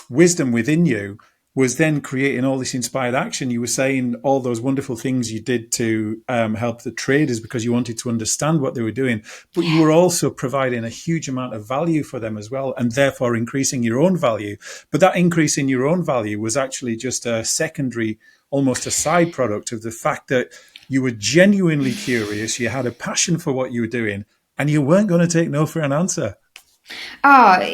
A: wisdom within you was then creating all this inspired action. You were saying all those wonderful things you did to help the traders because you wanted to understand what they were doing, but you were also providing a huge amount of value for them as well, and therefore increasing your own value. But that increase in your own value was actually just a secondary, almost a side product of the fact that you were genuinely curious, you had a passion for what you were doing, and you weren't going to take no for an answer.
B: Oh,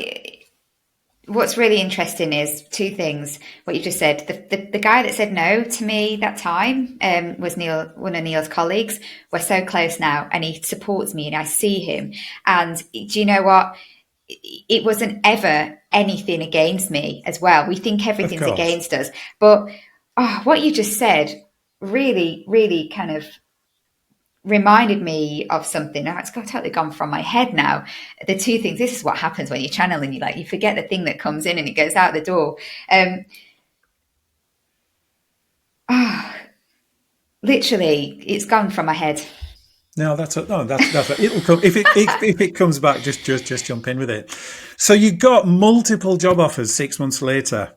B: what's really interesting is two things. What you just said, the guy that said no to me that time was Neil, one of Neil's colleagues. We're so close now, and he supports me, and I see him. And do you know what? It wasn't ever anything against me as well. We think everything's against us, but what you just said really, really kind of reminded me of something. It's got totally gone from my head now. The two things, this is what happens when you're channeling, you forget the thing that comes in and it goes out the door. Literally, it's gone from my head.
A: No, that's it'll come if it comes back. Just jump in with it. So you got multiple job offers 6 months later,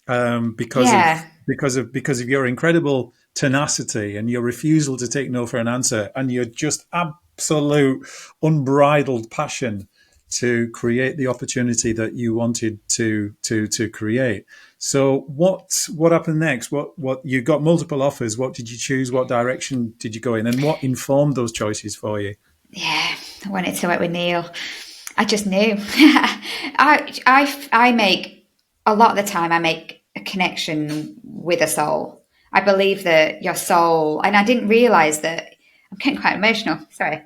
A: because of your incredible tenacity and your refusal to take no for an answer, and your just absolute unbridled passion to create the opportunity that you wanted to create. So what happened next? What you got multiple offers? What did you choose? What direction did you go in? And what informed those choices for you?
B: Yeah, I wanted to work with Neil. I just knew. I make a lot of the time. I make a connection with a soul. I believe that your soul, and I didn't realize that. I'm getting quite emotional. Sorry.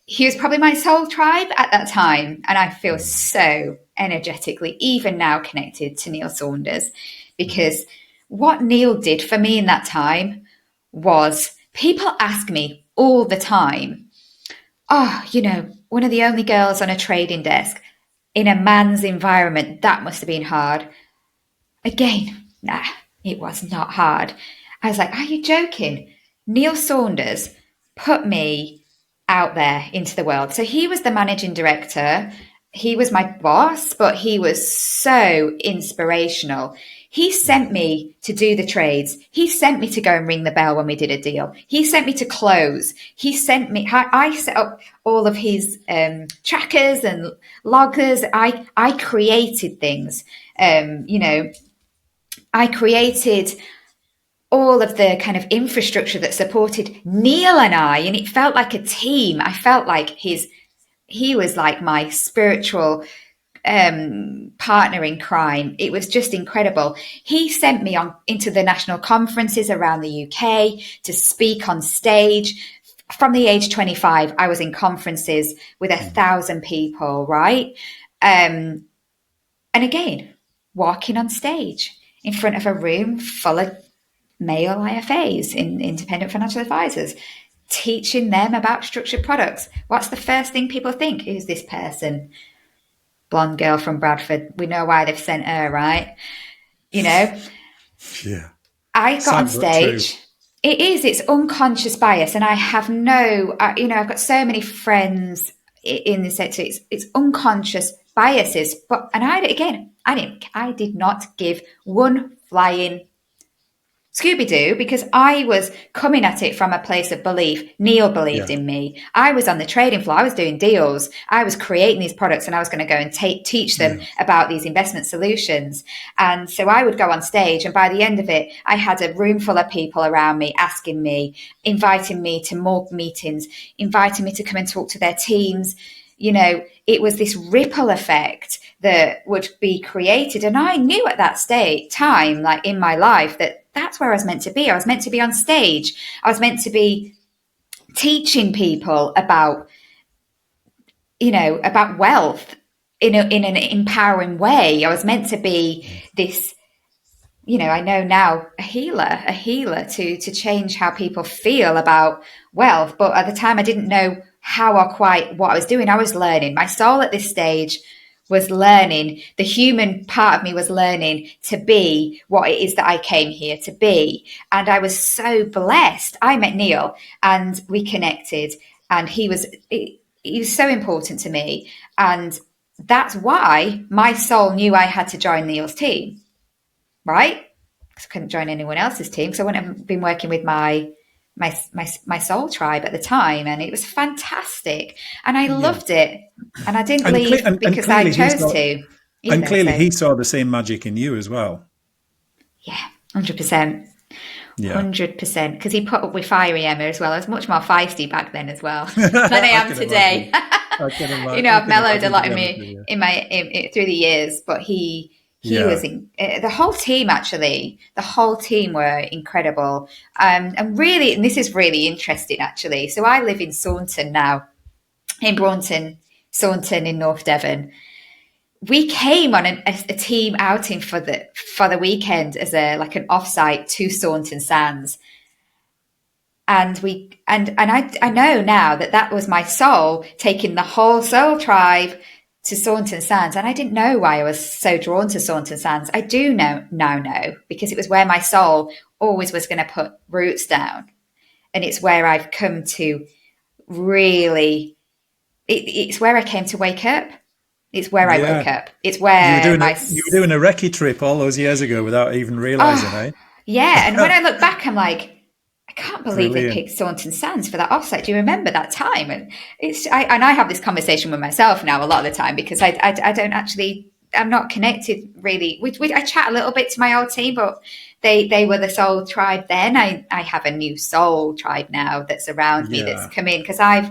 B: He was probably my soul tribe at that time. And I feel so energetically, even now, connected to Neil Saunders, because what Neil did for me in that time was, people ask me all the time, one of the only girls on a trading desk in a man's environment, that must have been hard. Again, nah, it was not hard. I was like, are you joking? Neil Saunders put me out there into the world. So he was the managing director. He was my boss, but he was so inspirational. He sent me to do the trades. He sent me to go and ring the bell when we did a deal. He sent me to close. He sent me, I set up all of his trackers and loggers. I created things. I created all of the kind of infrastructure that supported Neil and I, and it felt like a team. I felt like he was like my spiritual partner in crime. It was just incredible. He sent me into the national conferences around the UK to speak on stage. From the age 25, I was in conferences with 1,000 people, right? And again, walking on stage in front of a room full of male IFAs, independent financial advisors, teaching them about structured products. What's the first thing people think? Who's this person? Blonde girl from Bradford. We know why they've sent her, right?
A: Yeah.
B: I got on stage. It's unconscious bias. And I have I've got so many friends in this sector. It's unconscious biases. I did not give one flying Scooby-Doo, because I was coming at it from a place of belief. Neil believed in me. I was on the trading floor. I was doing deals. I was creating these products, and I was going to go and teach them about these investment solutions. And so I would go on stage, and by the end of it, I had a room full of people around me asking me, inviting me to more meetings, inviting me to come and talk to their teams. It was this ripple effect that would be created. And I knew at that time, like in my life, that's where I was meant to be. I was meant to be on stage. I was meant to be teaching people about wealth in an empowering way. I was meant to be this, I know now, a healer to change how people feel about wealth. But at the time, I didn't know what I was doing. I was learning. My soul at this stage was learning. The human part of me was learning to be what it is that I came here to be. And I was so blessed. I met Neil and we connected, and he was so important to me. And that's why my soul knew I had to join Neil's team, right? Because I couldn't join anyone else's team, because I wouldn't have been working with my soul tribe at the time, and it was fantastic, and I loved it, and I didn't leave because I chose to.
A: And clearly, he saw the same magic in you as well.
B: Yeah, 100%.
A: Yeah.
B: 100%, because he put up with fiery Emma as well. I was much more feisty back then as well than I am today. I've mellowed a lot in my through the years, but he was the whole team. Actually, the whole team were incredible, and really, and this is really interesting. Actually, so I live in Saunton now, in Braunton, Saunton in North Devon. We came on a team outing for the weekend as an offsite to Saunton Sands, and I know now that was my soul taking the whole soul tribe to Saunton Sands, and I didn't know why I was so drawn to Saunton Sands. I do now know, because it was where my soul always was going to put roots down, and it's where I've come to really. It's where I came to wake up. It's where I woke up. It's where
A: you were doing a recce trip all those years ago without even realising, eh?
B: Yeah, and when I look back, I'm like, I can't believe they picked Saunton Sands for that offsite. Do you remember that time? And I have this conversation with myself now a lot of the time, because I don't actually, I'm not connected really. I chat a little bit to my old team, but they were the soul tribe then. I have a new soul tribe now that's around me, that's come in, because I've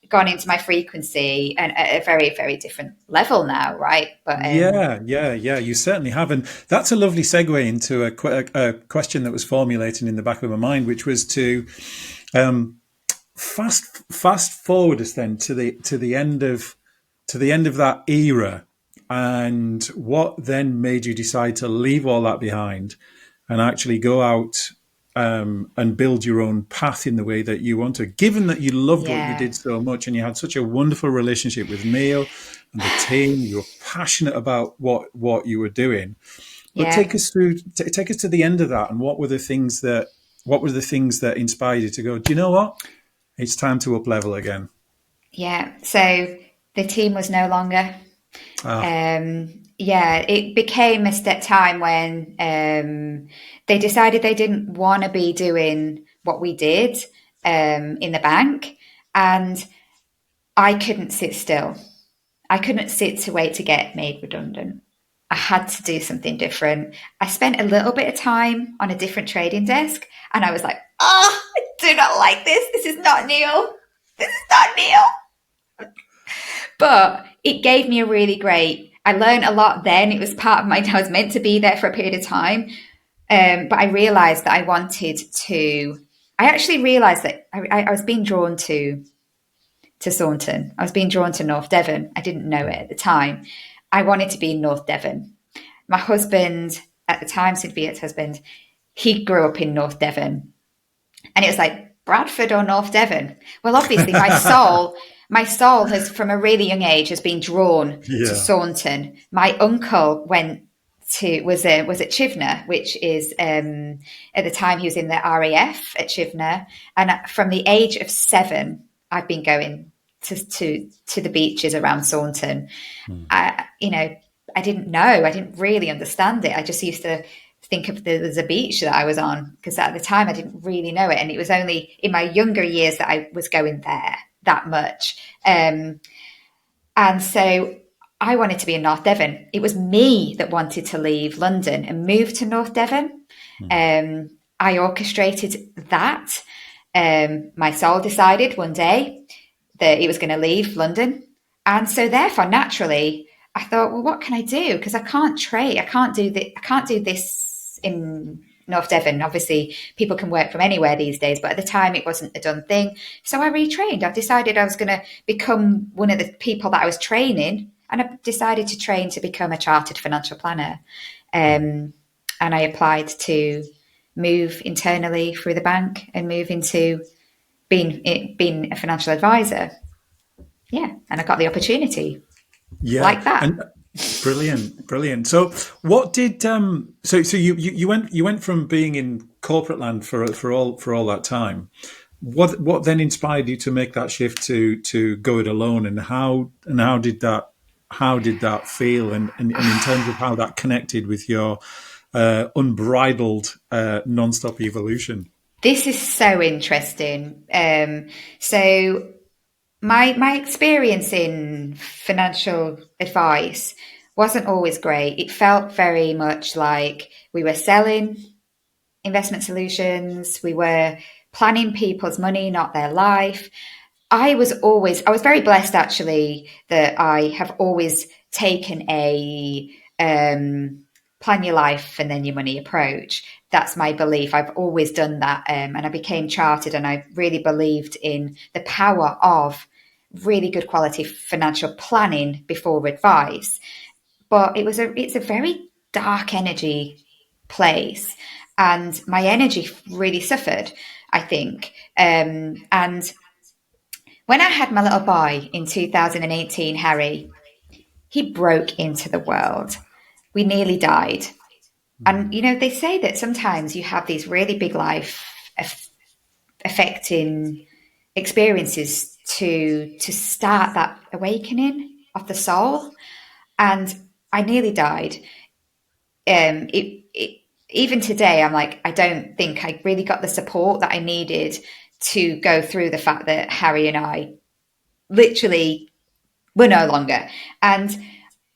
B: gone into my frequency and at a very, very different level now, right? But
A: you certainly have. And that's a lovely segue into a question that was formulating in the back of my mind, which was to fast forward us then to the end of that era, and what then made you decide to leave all that behind and actually go out and build your own path in the way that you want to, given that you loved what you did so much, and you had such a wonderful relationship with Neil and the team. You were passionate about what you were doing. But take us to the end of that, and what were the things that inspired you to go, do you know what? It's time to up level again.
B: Yeah. So the team was no longer. It became a time when they decided they didn't want to be doing what we did in the bank, and I couldn't sit still. I couldn't sit to wait to get made redundant. I had to do something different. I spent a little bit of time on a different trading desk, and I was like, I do not like this. This is not Neil. But it gave me a really great, I learned a lot then. It was part of I was meant to be there for a period of time. But I realized that I actually realized that I was being drawn to Saunton. I was being drawn to North Devon. I didn't know it at the time. I wanted to be in North Devon. My husband at the time, Sylvia's husband, he grew up in North Devon. And it was like, Bradford or North Devon? Well, obviously my soul has, from a really young age, has been drawn to Saunton. My uncle was at Chivner, which is at the time he was in the RAF at Chivner, and from the age of 7, I've been going to the beaches around Saunton. I didn't know, I didn't really understand it. I just used to think of there's a beach that I was on, because at the time I didn't really know it, and it was only in my younger years that I was going there that much. And so I wanted to be in North Devon. It was me that wanted to leave London and move to North Devon. I orchestrated that. My soul decided one day that it was going to leave London. And so therefore, naturally, I thought, well, what can I do? Because I can't trade. I can't do this in North Devon. Obviously, people can work from anywhere these days, but at the time it wasn't a done thing. So I retrained. I decided I was going to become one of the people that I was training, and I decided to train to become a chartered financial planner. And I applied to move internally through the bank and move into being a financial advisor. yeah, and I got the opportunity
A: Yeah,
B: like that.
A: and brilliant, brilliant. So, what did so you went from being in corporate land for all that time. What then inspired you to make that shift to go it alone, and how did that feel, and in terms of how that connected with your unbridled non-stop evolution?
B: This is so interesting. So my experience in financial advice wasn't always great. It felt very much like we were selling investment solutions, we were planning people's money, not their life. I was very blessed actually that I have always taken a plan your life and then your money approach. That's my belief. I've always done that. And I became chartered, and I really believed in the power of really good quality financial planning before advice. But it's a very dark energy place. And my energy really suffered, I think. And when I had my little boy in 2018, Harry, he broke into the world. We nearly died. And, you know, they say that sometimes you have these really big life affecting experiences to start that awakening of the soul. And I nearly died. Even today, I'm like, I don't think I really got the support that I needed to go through the fact that Harry and I literally were no longer. And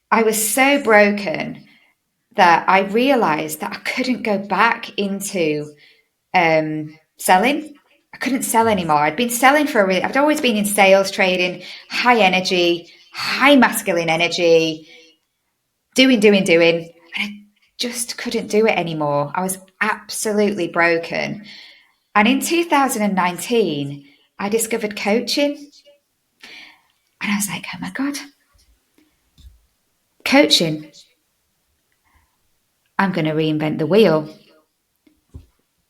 B: I was so broken that I realized that I couldn't go back into selling. I couldn't sell anymore. I'd been selling I'd always been in sales, trading, high energy, high masculine energy, doing. And I just couldn't do it anymore. I was absolutely broken. And in 2019, I discovered coaching. And I was like, oh my God, coaching. I'm going to reinvent the wheel.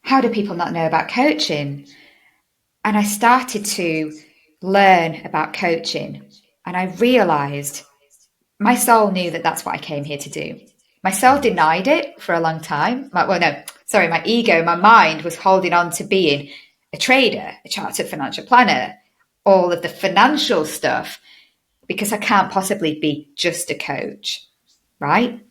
B: How do people not know about coaching? And I started to learn about coaching. And I realized my soul knew that that's what I came here to do. My soul denied it for a long time. My ego, my mind was holding on to being a trader, a chartered financial planner, all of the financial stuff, because I can't possibly be just a coach, right?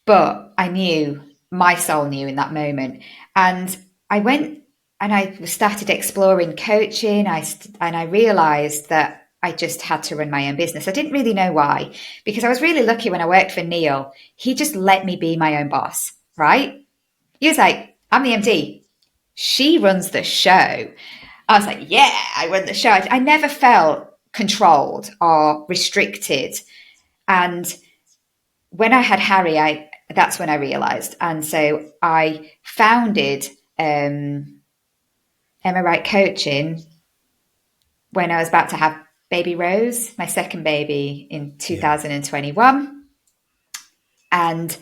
B: But I knew, my soul knew in that moment. And I went and I started exploring coaching. And I realized that I just had to run my own business. I didn't really know why, because I was really lucky when I worked for Neil. He just let me be my own boss, right? He was like, I'm the MD. She runs the show. I was like, yeah, I run the show. I never felt controlled or restricted. And when I had Harry, that's when I realized. And so I founded Emma Wright Coaching when I was about to have baby Rose, my second baby, in
A: Yeah.
B: 2021. And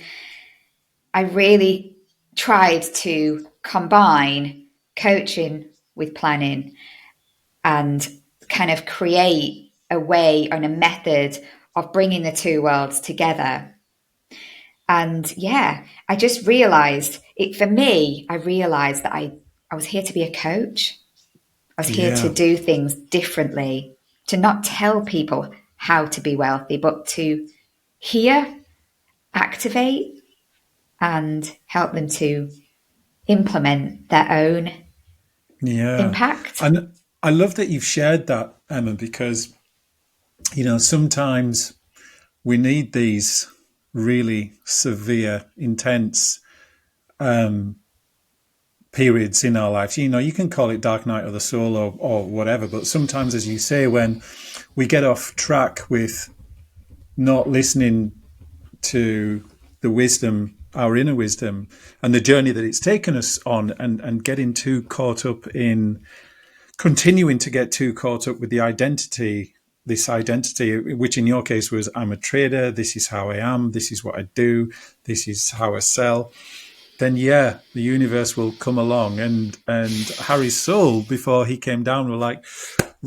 B: I really tried to combine coaching with planning and kind of create a way and a method of bringing the two worlds together. And yeah, I just realized it for me. I realized that I was here to be a coach. I was here to
A: Yeah.
B: do things differently, to not tell people how to be wealthy, but to hear, activate, and help them to implement their own
A: Yeah.
B: impact.
A: And I love that you've shared that, Emma, because, sometimes we need these really severe, intense periods in our lives. You can call it dark night of the soul or whatever, but sometimes, as you say, when we get off track with not listening to the wisdom, our inner wisdom, and the journey that it's taken us on, and getting too caught up in continuing to get too caught up with this identity, which in your case was, I'm a trader, this is how I am, this is what I do, this is how I sell, then yeah, the universe will come along. And Harry's soul, before he came down, were like,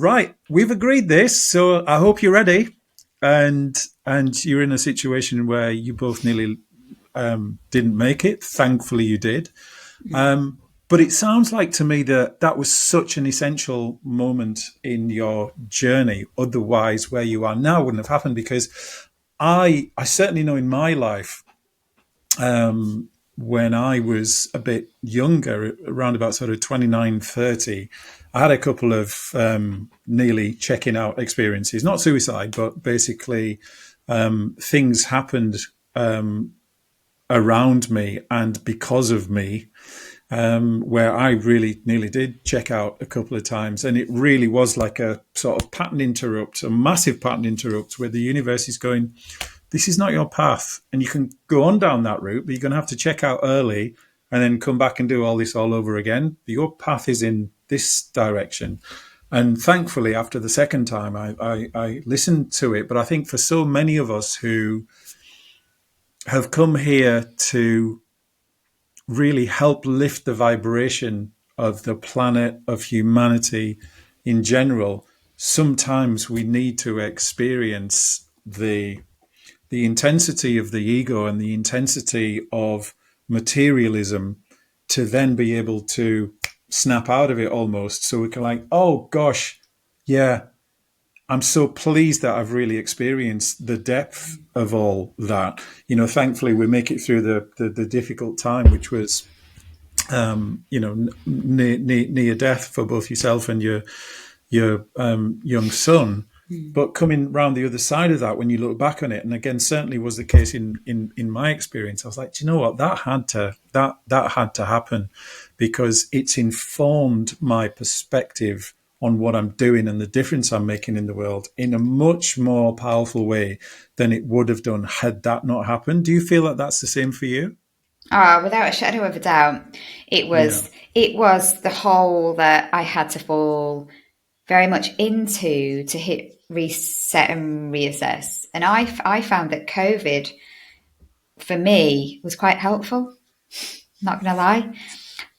A: Right, we've agreed this, so I hope you're ready, and you're in a situation where you both nearly didn't make it. Thankfully, you did. But it sounds like to me that that was such an essential moment in your journey. Otherwise, where you are now wouldn't have happened, because I certainly know in my life, when I was a bit younger, around about sort of 29, 30, I had a couple of nearly checking out experiences, not suicide, but basically things happened around me and because of me, where I really nearly did check out a couple of times. And it really was like a sort of pattern interrupt, a massive pattern interrupt, where the universe is going, this is not your path. And you can go on down that route, but you're going to have to check out early and then come back and do all this all over again. Your path is in this direction. And thankfully, after the second time, I listened to it. But I think for so many of us who have come here to really help lift the vibration of the planet, of humanity in general, sometimes we need to experience the intensity of the ego and the intensity of materialism to then be able to snap out of it almost. So we can like, oh gosh, yeah, I'm so pleased that I've really experienced the depth of all that. Thankfully we make it through the difficult time, which was, near death for both yourself and your young son. But coming round the other side of that, when you look back on it, and again, certainly was the case in my experience, I was like, do you know what? That had to happen, because it's informed my perspective on what I'm doing and the difference I'm making in the world in a much more powerful way than it would have done had that not happened. Do you feel that that's the same for you?
B: Ah, without a shadow of a doubt, it
A: Yeah,
B: was it was the hole that I had to fall very much into to hit reset and reassess. And I found that COVID for me was quite helpful. Not going to lie,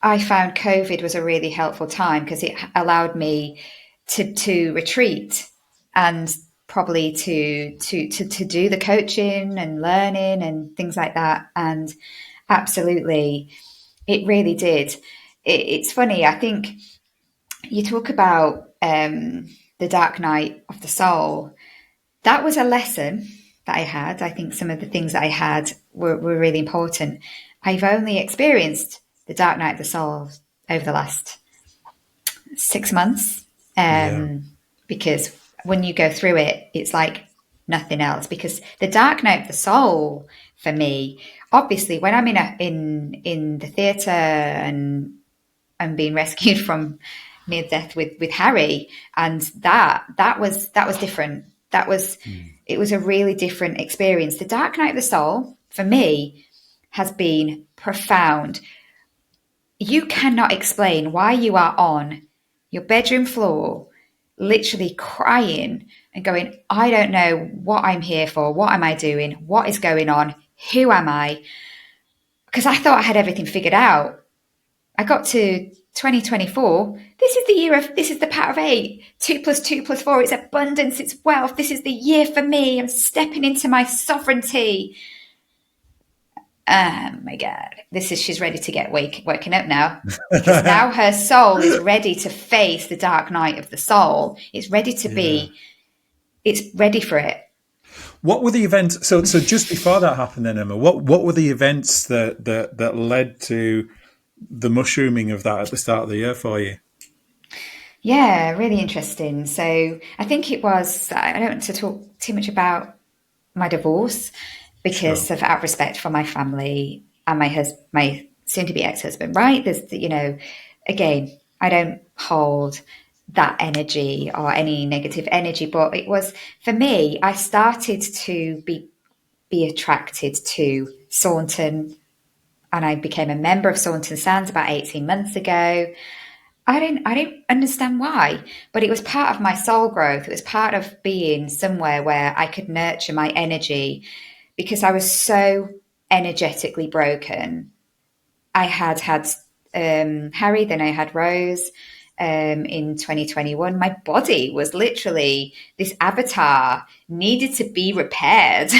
B: I found COVID was a really helpful time because it allowed me to retreat and probably to do the coaching and learning and things like that. And absolutely, it really did. It's funny. I think you talk about the dark night of the soul. That was a lesson that I had. I think some of the things that I had were really important. I've only experienced the dark night of the soul over the last 6 months,
A: yeah,
B: because when you go through it, it's like nothing else. Because the dark night of the soul for me, obviously, when I'm in the theatre and I'm being rescued from near death with Harry, and that was different. It was a really different experience. The dark night of the soul for me has been profound. You cannot explain why you are on your bedroom floor, literally crying and going, I don't know what I'm here for. What am I doing? What is going on? Who am I? Because I thought I had everything figured out. I got to 2024. This is the power of eight. 2 + 2 + 4. It's abundance. It's wealth. This is the year for me. I'm stepping into my sovereignty. Oh my God, she's ready to get woken up now, because now her soul is ready to face the dark night of the soul.
A: yeah.
B: It's ready for it.
A: What were the events? So just before that happened, then Emma, what were the events that led to the mushrooming of that at the start of the year for you?
B: Yeah, really interesting. So I think it was, I don't want to talk too much about my divorce
A: Sure.
B: because of out of respect for my family and my soon to be ex-husband, right? Again, I don't hold that energy or any negative energy, but it was, for me, I started to be attracted to Saunton, and I became a member of Saunton Sands about 18 months ago. I didn't understand why, but it was part of my soul growth. It was part of being somewhere where I could nurture my energy, because I was so energetically broken. I had Harry, then I had Rose. in 2021, my body was literally this avatar, needed to be repaired.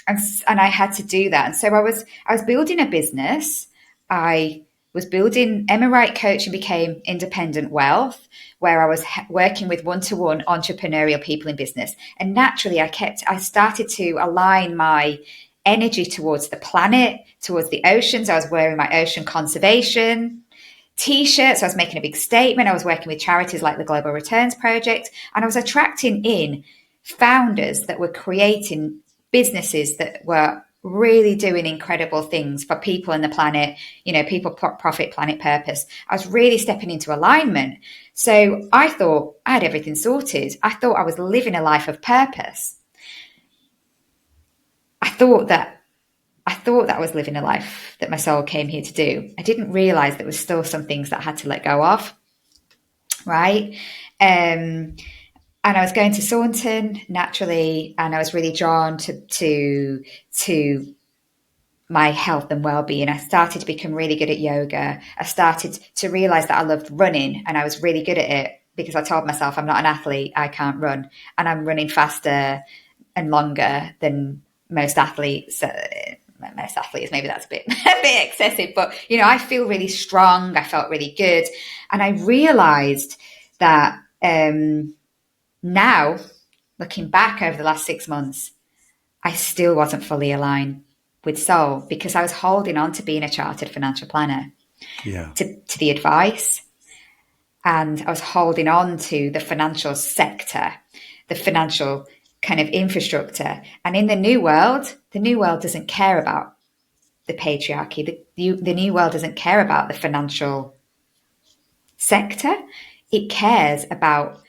B: And I had to do that. And so I was building a business. I was building Emma Wright Coach and became Independent Wealth, where I was working with one-to-one entrepreneurial people in business. And naturally, I started to align my energy towards the planet, towards the oceans. I was wearing my ocean conservation T-shirts. I was making a big statement. I was working with charities like the Global Returns Project, and I was attracting in founders that were creating businesses that were really doing incredible things for people and the planet, people, profit, planet, purpose. I was really stepping into alignment. So I thought I had everything sorted. I thought I was living a life of purpose. I thought that I was living a life that my soul came here to do. I didn't realize there was still some things that I had to let go of. Right. And I was going to Saunton naturally, and I was really drawn to my health and well-being. I started to become really good at yoga. I started to realize that I loved running, and I was really good at it because I told myself I'm not an athlete, I can't run, and I'm running faster and longer than most athletes. Most athletes, maybe that's a bit excessive, but I feel really strong. I felt really good, and I realized that now, looking back over the last 6 months, I still wasn't fully aligned with soul because I was holding on to being a chartered financial planner, to the advice, and I was holding on to the financial sector, the financial kind of infrastructure. And in the new world doesn't care about the patriarchy. The new world doesn't care about the financial sector. It cares about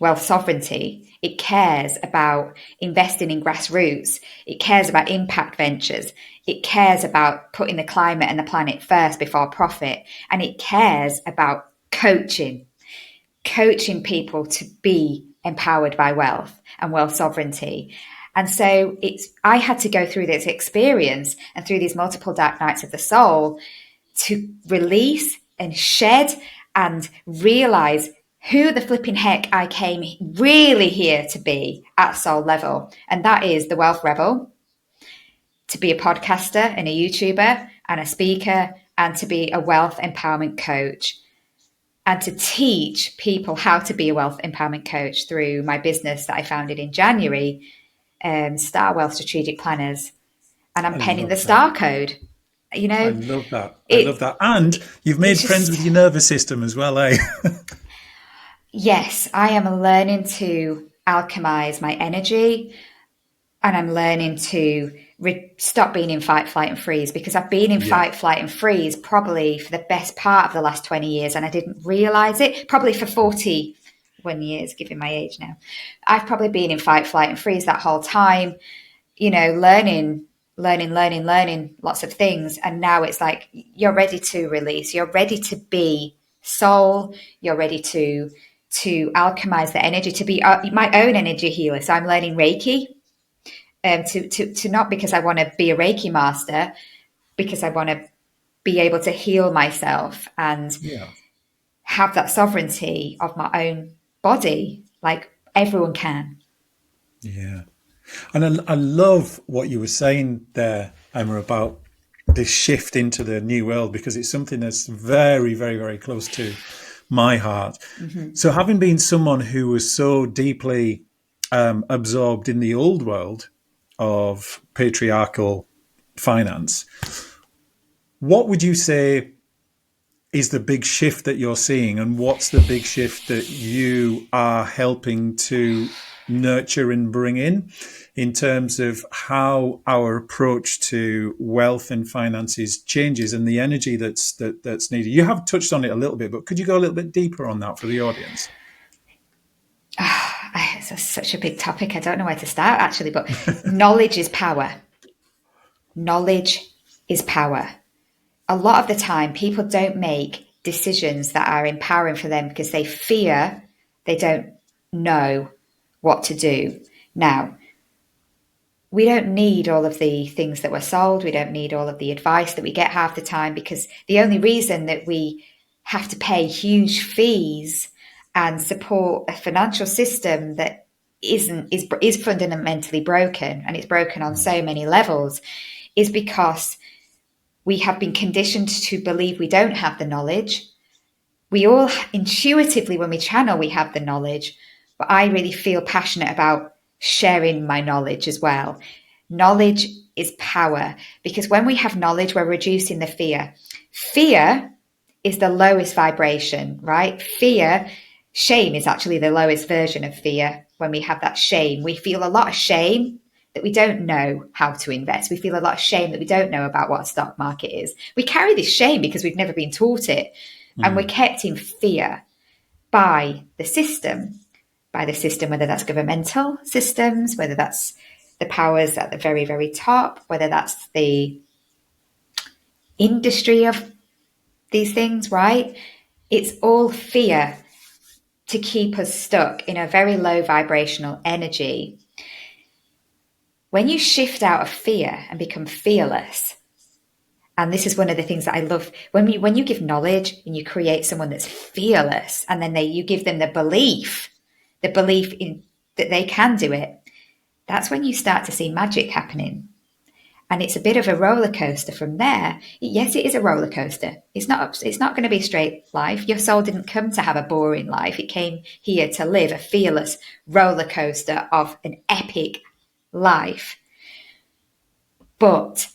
B: wealth sovereignty. It cares about investing in grassroots. It cares about impact ventures. It cares about putting the climate and the planet first before profit. And it cares about coaching people to be empowered by wealth and wealth sovereignty. And so I had to go through this experience and through these multiple dark nights of the soul to release and shed and realize who the flipping heck I came really here to be at soul level. And that is the wealth rebel, to be a podcaster and a YouTuber and a speaker, and to be a wealth empowerment coach, and to teach people how to be a wealth empowerment coach through my business that I founded in January, Star Wealth Strategic Planners. And I'm penning the star code.
A: I love that. I love that. And you've made friends with your nervous system as well, eh?
B: Yes, I am learning to alchemize my energy, and I'm learning to stop being in fight, flight, and freeze, because I've been in fight, flight, and freeze probably for the best part of the last 20 years, and I didn't realize it. Probably for 41 years, given my age now. I've probably been in fight, flight, and freeze that whole time, learning lots of things. And now it's like, you're ready to release. You're ready to be soul. You're ready to alchemize the energy, to be my own energy healer. So I'm learning Reiki, to not because I want to be a Reiki master, because I want to be able to heal myself and have that sovereignty of my own body, like everyone can.
A: Yeah. And I love what you were saying there, Emma, about this shift into the new world, because it's something that's very, very, very close to my heart. Mm-hmm. So having been someone who was so deeply absorbed in the old world of patriarchal finance, what would you say is the big shift that you're seeing, and what's the big shift that you are helping to nurture and bring in terms of how our approach to wealth and finances changes and the energy that's needed? You have touched on it a little bit, but could you go a little bit deeper on that for the audience?
B: It's such a big topic. I don't know where to start, actually, but knowledge is power. Knowledge is power. A lot of the time, people don't make decisions that are empowering for them because they fear they don't know what to do. Now, we don't need all of the things that we're sold. We don't need all of the advice that we get half the time, because the only reason that we have to pay huge fees and support a financial system that is fundamentally broken, and it's broken on so many levels, is because we have been conditioned to believe we don't have the knowledge. We all intuitively, when we channel, we have the knowledge, but I really feel passionate about sharing my knowledge as well. Knowledge is power, because when we have knowledge, we're reducing the fear. Fear is the lowest vibration, right? Shame is actually the lowest version of fear. When we have that shame, we feel a lot of shame that we don't know how to invest. We feel a lot of shame that we don't know about what a stock market is. We carry this shame because we've never been taught it. And we're kept in fear by the system, whether that's governmental systems, whether that's the powers at the very, very top, whether that's the industry of these things, right? It's all fear to keep us stuck in a very low vibrational energy. When you shift out of fear and become fearless, and this is one of the things that I love, when you give knowledge and you create someone that's fearless, and then you give them the belief in that they can do it, that's when you start to see magic happening. And it's a bit of a roller coaster from there. Yes, it is a roller coaster. It's not going to be a straight life. Your soul didn't come to have a boring life. It came here to live a fearless roller coaster of an epic life. But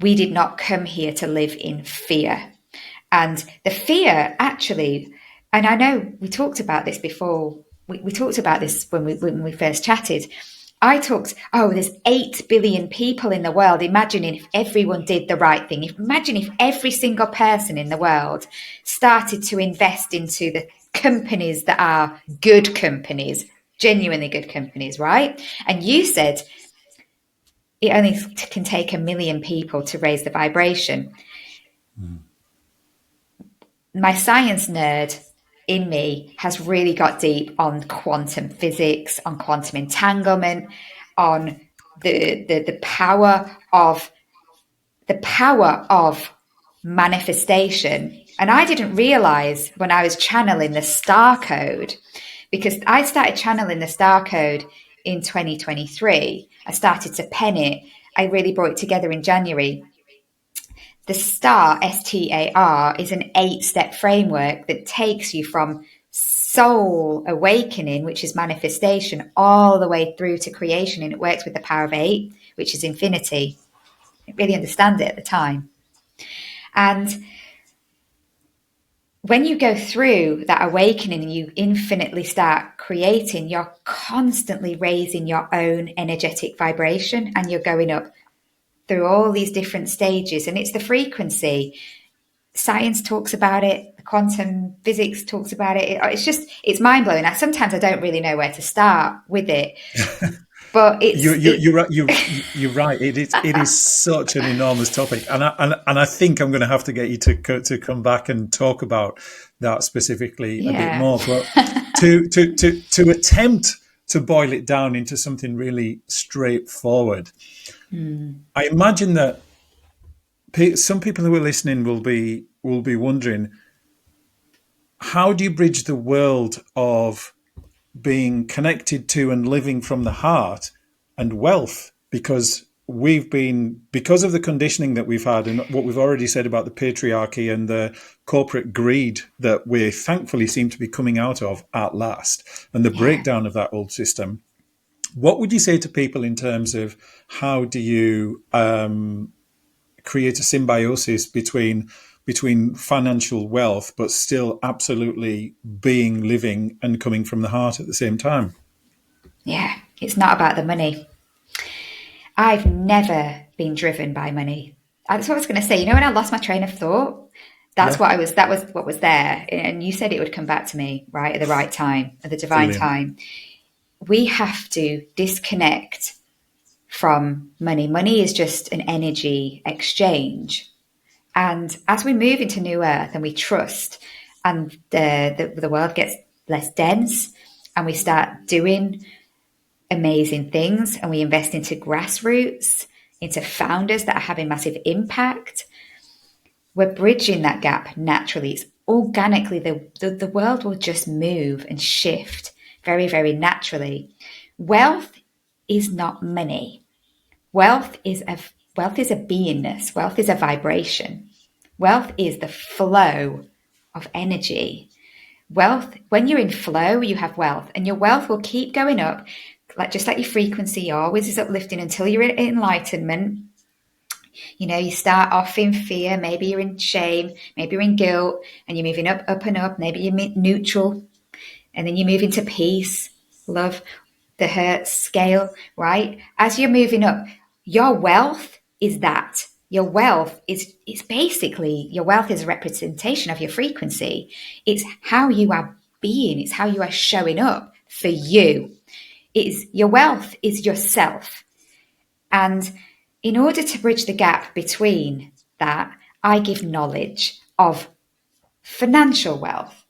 B: we did not come here to live in fear. And the fear actually, and I know we talked about this before. We talked about this when we first chatted. There's 8 billion people in the world. Imagine if everyone did the right thing. Imagine if every single person in the world started to invest into the companies that are good companies, genuinely good companies, right? And you said it only can take 1 million people to raise the vibration. My science nerd in me has really got deep on quantum physics, on quantum entanglement, on the power of manifestation. And I didn't realize when I was channeling the star code, because I started channeling the star code in 2023. I started to pen it. I really brought it together in January. The STAR, STAR, is an 8-step framework that takes you from soul awakening, which is manifestation, all the way through to creation. And it works with the power of 8, which is infinity. I didn't really understand it at the time. And when you go through that awakening and you infinitely start creating, you're constantly raising your own energetic vibration, and you're going up through all these different stages. And it's the frequency. Science talks about it. The quantum physics talks about it. It's mind blowing. Sometimes I don't really know where to start with it. But
A: you're right. It is such an enormous topic, and I think I'm going to have to get you to come back and talk about that specifically a bit more. But to attempt to boil it down into something really straightforward, I imagine that some people who are listening will be wondering, how do you bridge the world of being connected to and living from the heart and wealth? Because because of the conditioning that we've had and what we've already said about the patriarchy and the corporate greed that we thankfully seem to be coming out of at last, and the breakdown of that old system, what would you say to people in terms of how do you create a symbiosis between financial wealth, but still absolutely living and coming from the heart at the same time?
B: Yeah, it's not about the money. I've never been driven by money. That's what I was going to say. When I lost my train of thought, that was what was there. And you said it would come back to me, right, at the right time, at the divine time. We have to disconnect from money. Money is just an energy exchange. And as we move into New Earth and we trust, and the world gets less dense, and we start doing amazing things, and we invest into grassroots, into founders that are having massive impact, we're bridging that gap naturally. It's organically the world will just move and shift very, very naturally. Wealth is not money. Wealth is a wealth is a beingness. Wealth is a vibration. Wealth is the flow of energy. Wealth, when you're in flow, you have wealth, and your wealth will keep going up, like just like your frequency always is uplifting until you're in enlightenment. You know, you start off in fear, maybe you're in shame, maybe you're in guilt, and you're moving up, up and up. Maybe you're neutral, and then you move into peace, love, the hurt scale, right? As you're moving up, your wealth is that. Your wealth is it's basically your wealth is a representation of your frequency. It's how you are being, it's how you are showing up for you. It is your wealth is yourself. And in order to bridge the gap between that, I give knowledge of financial wealth.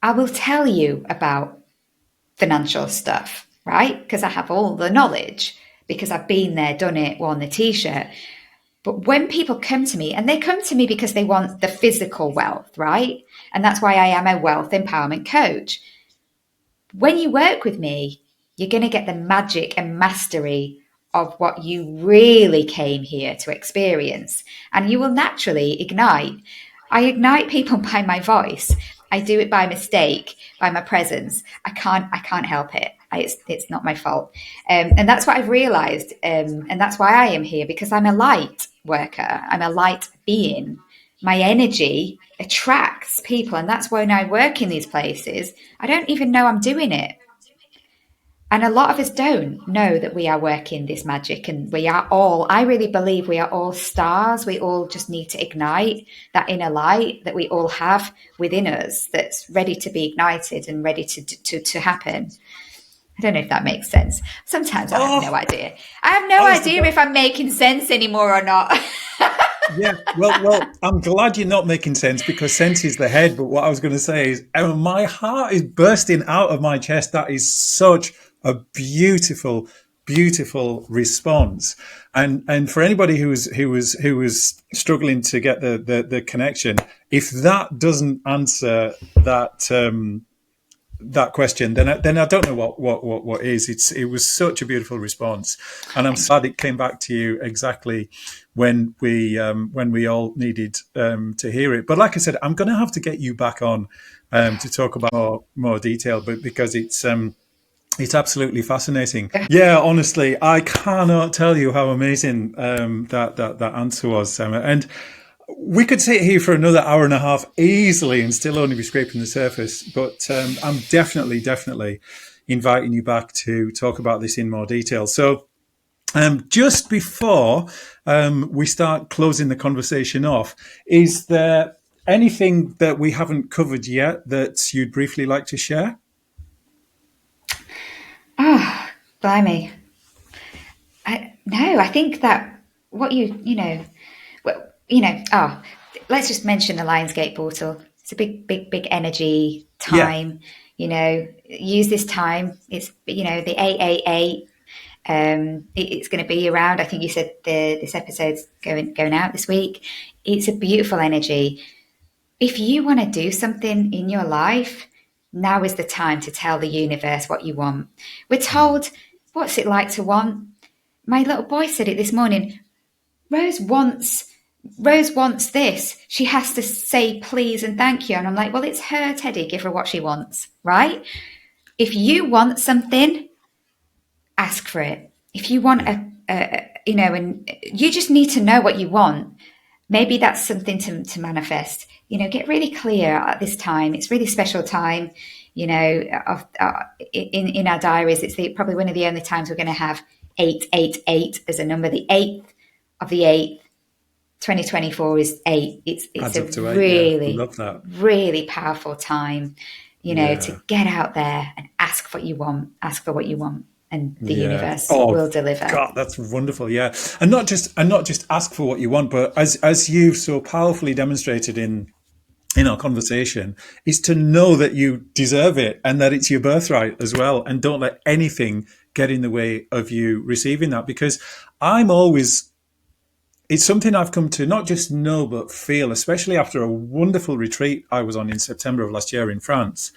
B: I will tell you about financial stuff, right? Because I have all the knowledge, because I've been there, done it, worn the t-shirt. But when people come to me, and they come to me because they want the physical wealth, right? And that's why I am a wealth empowerment coach. When you work with me, you're going to get the magic and mastery of what you really came here to experience. And you will naturally ignite. I ignite people by my voice. I do it by mistake, by my presence. I can't help it. It's not my fault. And that's what I've realized. And that's why I am here, because I'm a light worker. I'm a light being. My energy attracts people. And that's when I work in these places, I don't even know I'm doing it. And a lot of us don't know that we are working this magic, and we are all, I really believe we are all stars. We all just need to ignite that inner light that we all have within us that's ready to be ignited and ready to happen. I don't know if that makes sense. Sometimes I have no idea. I have no idea if I'm making sense anymore or not.
A: Yeah, well, I'm glad you're not making sense, because sense is the head. But what I was going to say is, Emma, my heart is bursting out of my chest. That is such a beautiful, beautiful response. And for anybody who was struggling to get the connection, if that doesn't answer that question, then I don't know what is. It was such a beautiful response, and I'm sad it came back to you exactly when we all needed to hear it. But like I said, I'm going to have to get you back on to talk about more detail, but because it's absolutely fascinating. Yeah, honestly, I cannot tell you how amazing that answer was, Emma. And we could sit here for another hour and a half easily and still only be scraping the surface. But I'm definitely inviting you back to talk about this in more detail. So just before we start closing the conversation off, is there anything that we haven't covered yet that you'd briefly like to share?
B: Oh, blimey. No, I think that what let's just mention the Lionsgate portal. It's a big energy time.
A: Yeah.
B: Use this time. It's the 888. It's going to be around. I think you said this episode's going out this week. It's a beautiful energy. If you want to do something in your life, now is the time to tell the universe what you want. We're told, what's it like to want? My little boy said it this morning. Rose wants this. She has to say please and thank you. And I'm like, well, it's her, Teddy. Give her what she wants, right? If you want something, ask for it. If you want and you just need to know what you want. Maybe that's something to manifest. Get really clear at this time. It's really special time. In our diaries, it's probably one of the only times we're going to have 888 as a number. The 8th of the 8th, 2024 is 8. It's a really,
A: love that.
B: really powerful time, to get out there and ask what you want. Ask for what you want, and the universe will deliver.
A: God, that's wonderful. Yeah, and not just ask for what you want, but as you've so powerfully demonstrated in our conversation, is to know that you deserve it and that it's your birthright as well, and don't let anything get in the way of you receiving that. Because I'm always it's something I've come to not just know, but feel, especially after a wonderful retreat I was on in September of last year in France,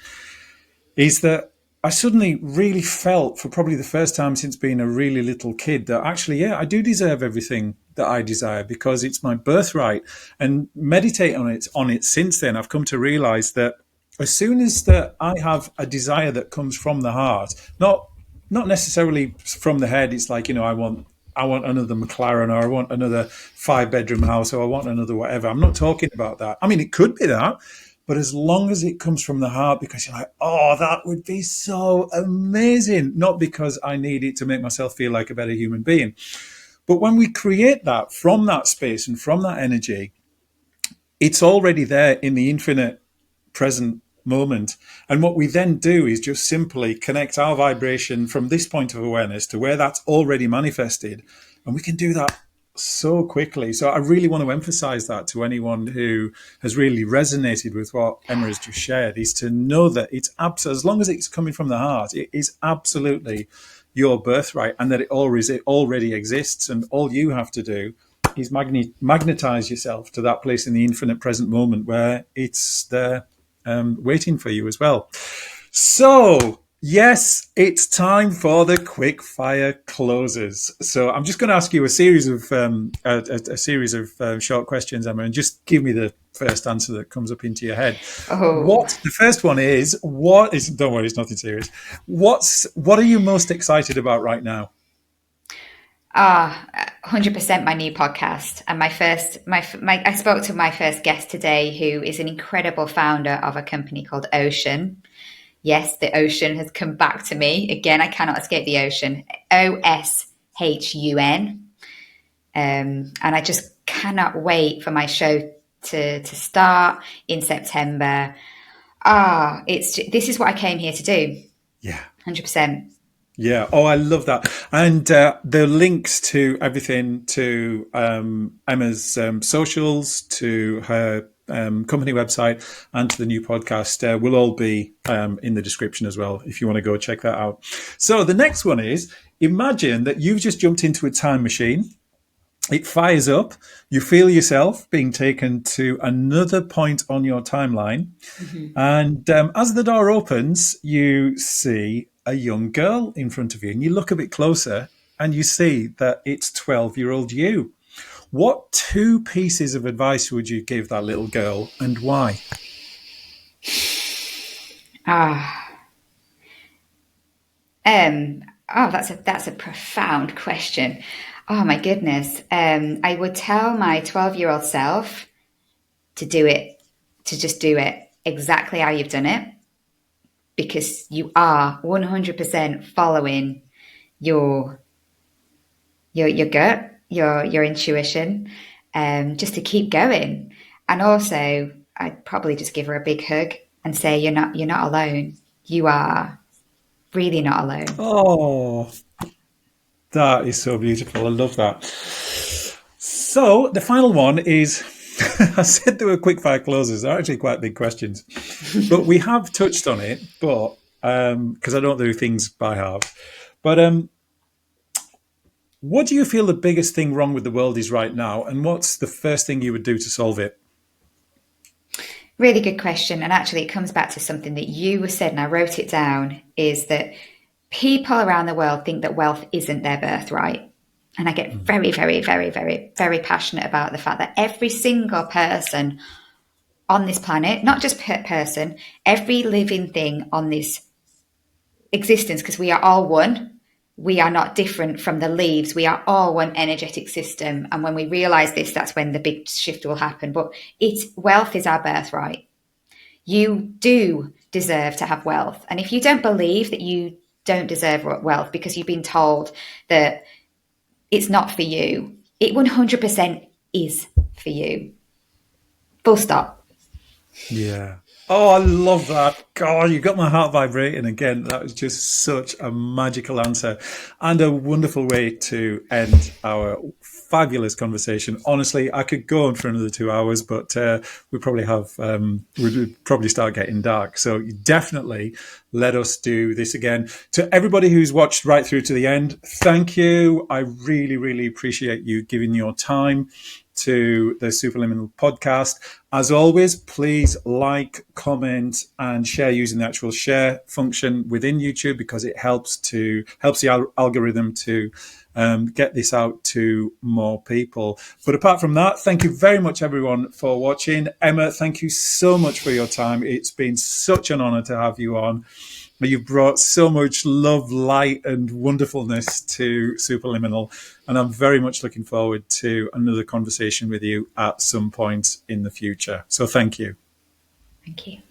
A: is that I suddenly really felt for probably the first time since being a really little kid that actually, yeah, I do deserve everything that I desire because it's my birthright. And meditate on it since then, I've come to realize that as soon as that I have a desire that comes from the heart, not necessarily from the head, it's like, I want another McLaren, or I want another 5 bedroom house, or I want another whatever. I'm not talking about that. I mean, it could be that, but as long as it comes from the heart, because you're like, oh, that would be so amazing. Not because I need it to make myself feel like a better human being. But when we create that from that space and from that energy, it's already there in the infinite present moment. And what we then do is just simply connect our vibration from this point of awareness to where that's already manifested. And we can do that so quickly. So I really want to emphasize that to anyone who has really resonated with what Emma has just shared, is to know that it's as long as it's coming from the heart, it is absolutely your birthright, and that it already exists. And all you have to do is magnetize yourself to that place in the infinite present moment where it's there, waiting for you as well. So, yes, it's time for the quick fire closes. So I'm just going to ask you a series of short questions, Emma, and just give me the first answer that comes up into your head.
B: Oh,
A: The first one is, don't worry, it's nothing serious. What are you most excited about right now?
B: 100% my new podcast. And I spoke to my first guest today, who is an incredible founder of a company called Ocean. Yes, the ocean has come back to me. Again, I cannot escape the ocean. OSHUN. And I just cannot wait for my show to start in September. This is what I came here to do.
A: Yeah.
B: 100%.
A: Yeah. Oh, I love that. And the links to everything, to Emma's socials, to her company website, and to the new podcast will all be in the description as well, if you want to go check that out. So the next one is, imagine that you've just jumped into a time machine. It fires up. You feel yourself being taken to another point on your timeline.
B: Mm-hmm.
A: And as the door opens, you see a young girl in front of you, and you look a bit closer and you see that it's 12-year-old you. What 2 pieces of advice would you give that little girl, and why?
B: Ah, that's a profound question. Oh my goodness. I would tell my 12-year-old self to do it, to just do it exactly how you've done it, because you are 100% following your gut, your intuition, just to keep going. And also, I'd probably just give her a big hug and say, you're not alone. You are really not alone.
A: Oh, that is so beautiful. I love that. So the final one is, I said there were quick fire closes. They're actually quite big questions, but we have touched on it, but because I don't do things by half. But what do you feel the biggest thing wrong with the world is right now? And what's the first thing you would do to solve it?
B: Really good question. And actually, it comes back to something that you said, and I wrote it down, is that people around the world think that wealth isn't their birthright. And I get very, very, very, very, very passionate about the fact that every single person on this planet, not just person, every living thing on this existence, because we are all one. We are not different from the leaves. We are all one energetic system. And when we realize this, that's when the big shift will happen. But wealth is our birthright. You do deserve to have wealth. And if you don't believe that you don't deserve wealth because you've been told that it's not for you, it 100% is for you. Full stop.
A: Yeah. Oh, I love that. God, you got my heart vibrating again. That was just such a magical answer and a wonderful way to end our fabulous conversation. Honestly, I could go on for another 2 hours, but we probably have we'd probably start getting dark. So definitely let us do this again. To everybody who's watched right through to the end, thank you. I really, really appreciate you giving your time to the Superliminal podcast. As always, please like, comment, and share using the actual share function within YouTube, because it helps the algorithm to get this out to more people. But apart from that, thank you very much, everyone, for watching. Emma, thank you so much for your time. It's been such an honor to have you on. You've brought so much love, light, and wonderfulness to Superliminal, and I'm very much looking forward to another conversation with you at some point in the future. So thank you.
B: Thank you.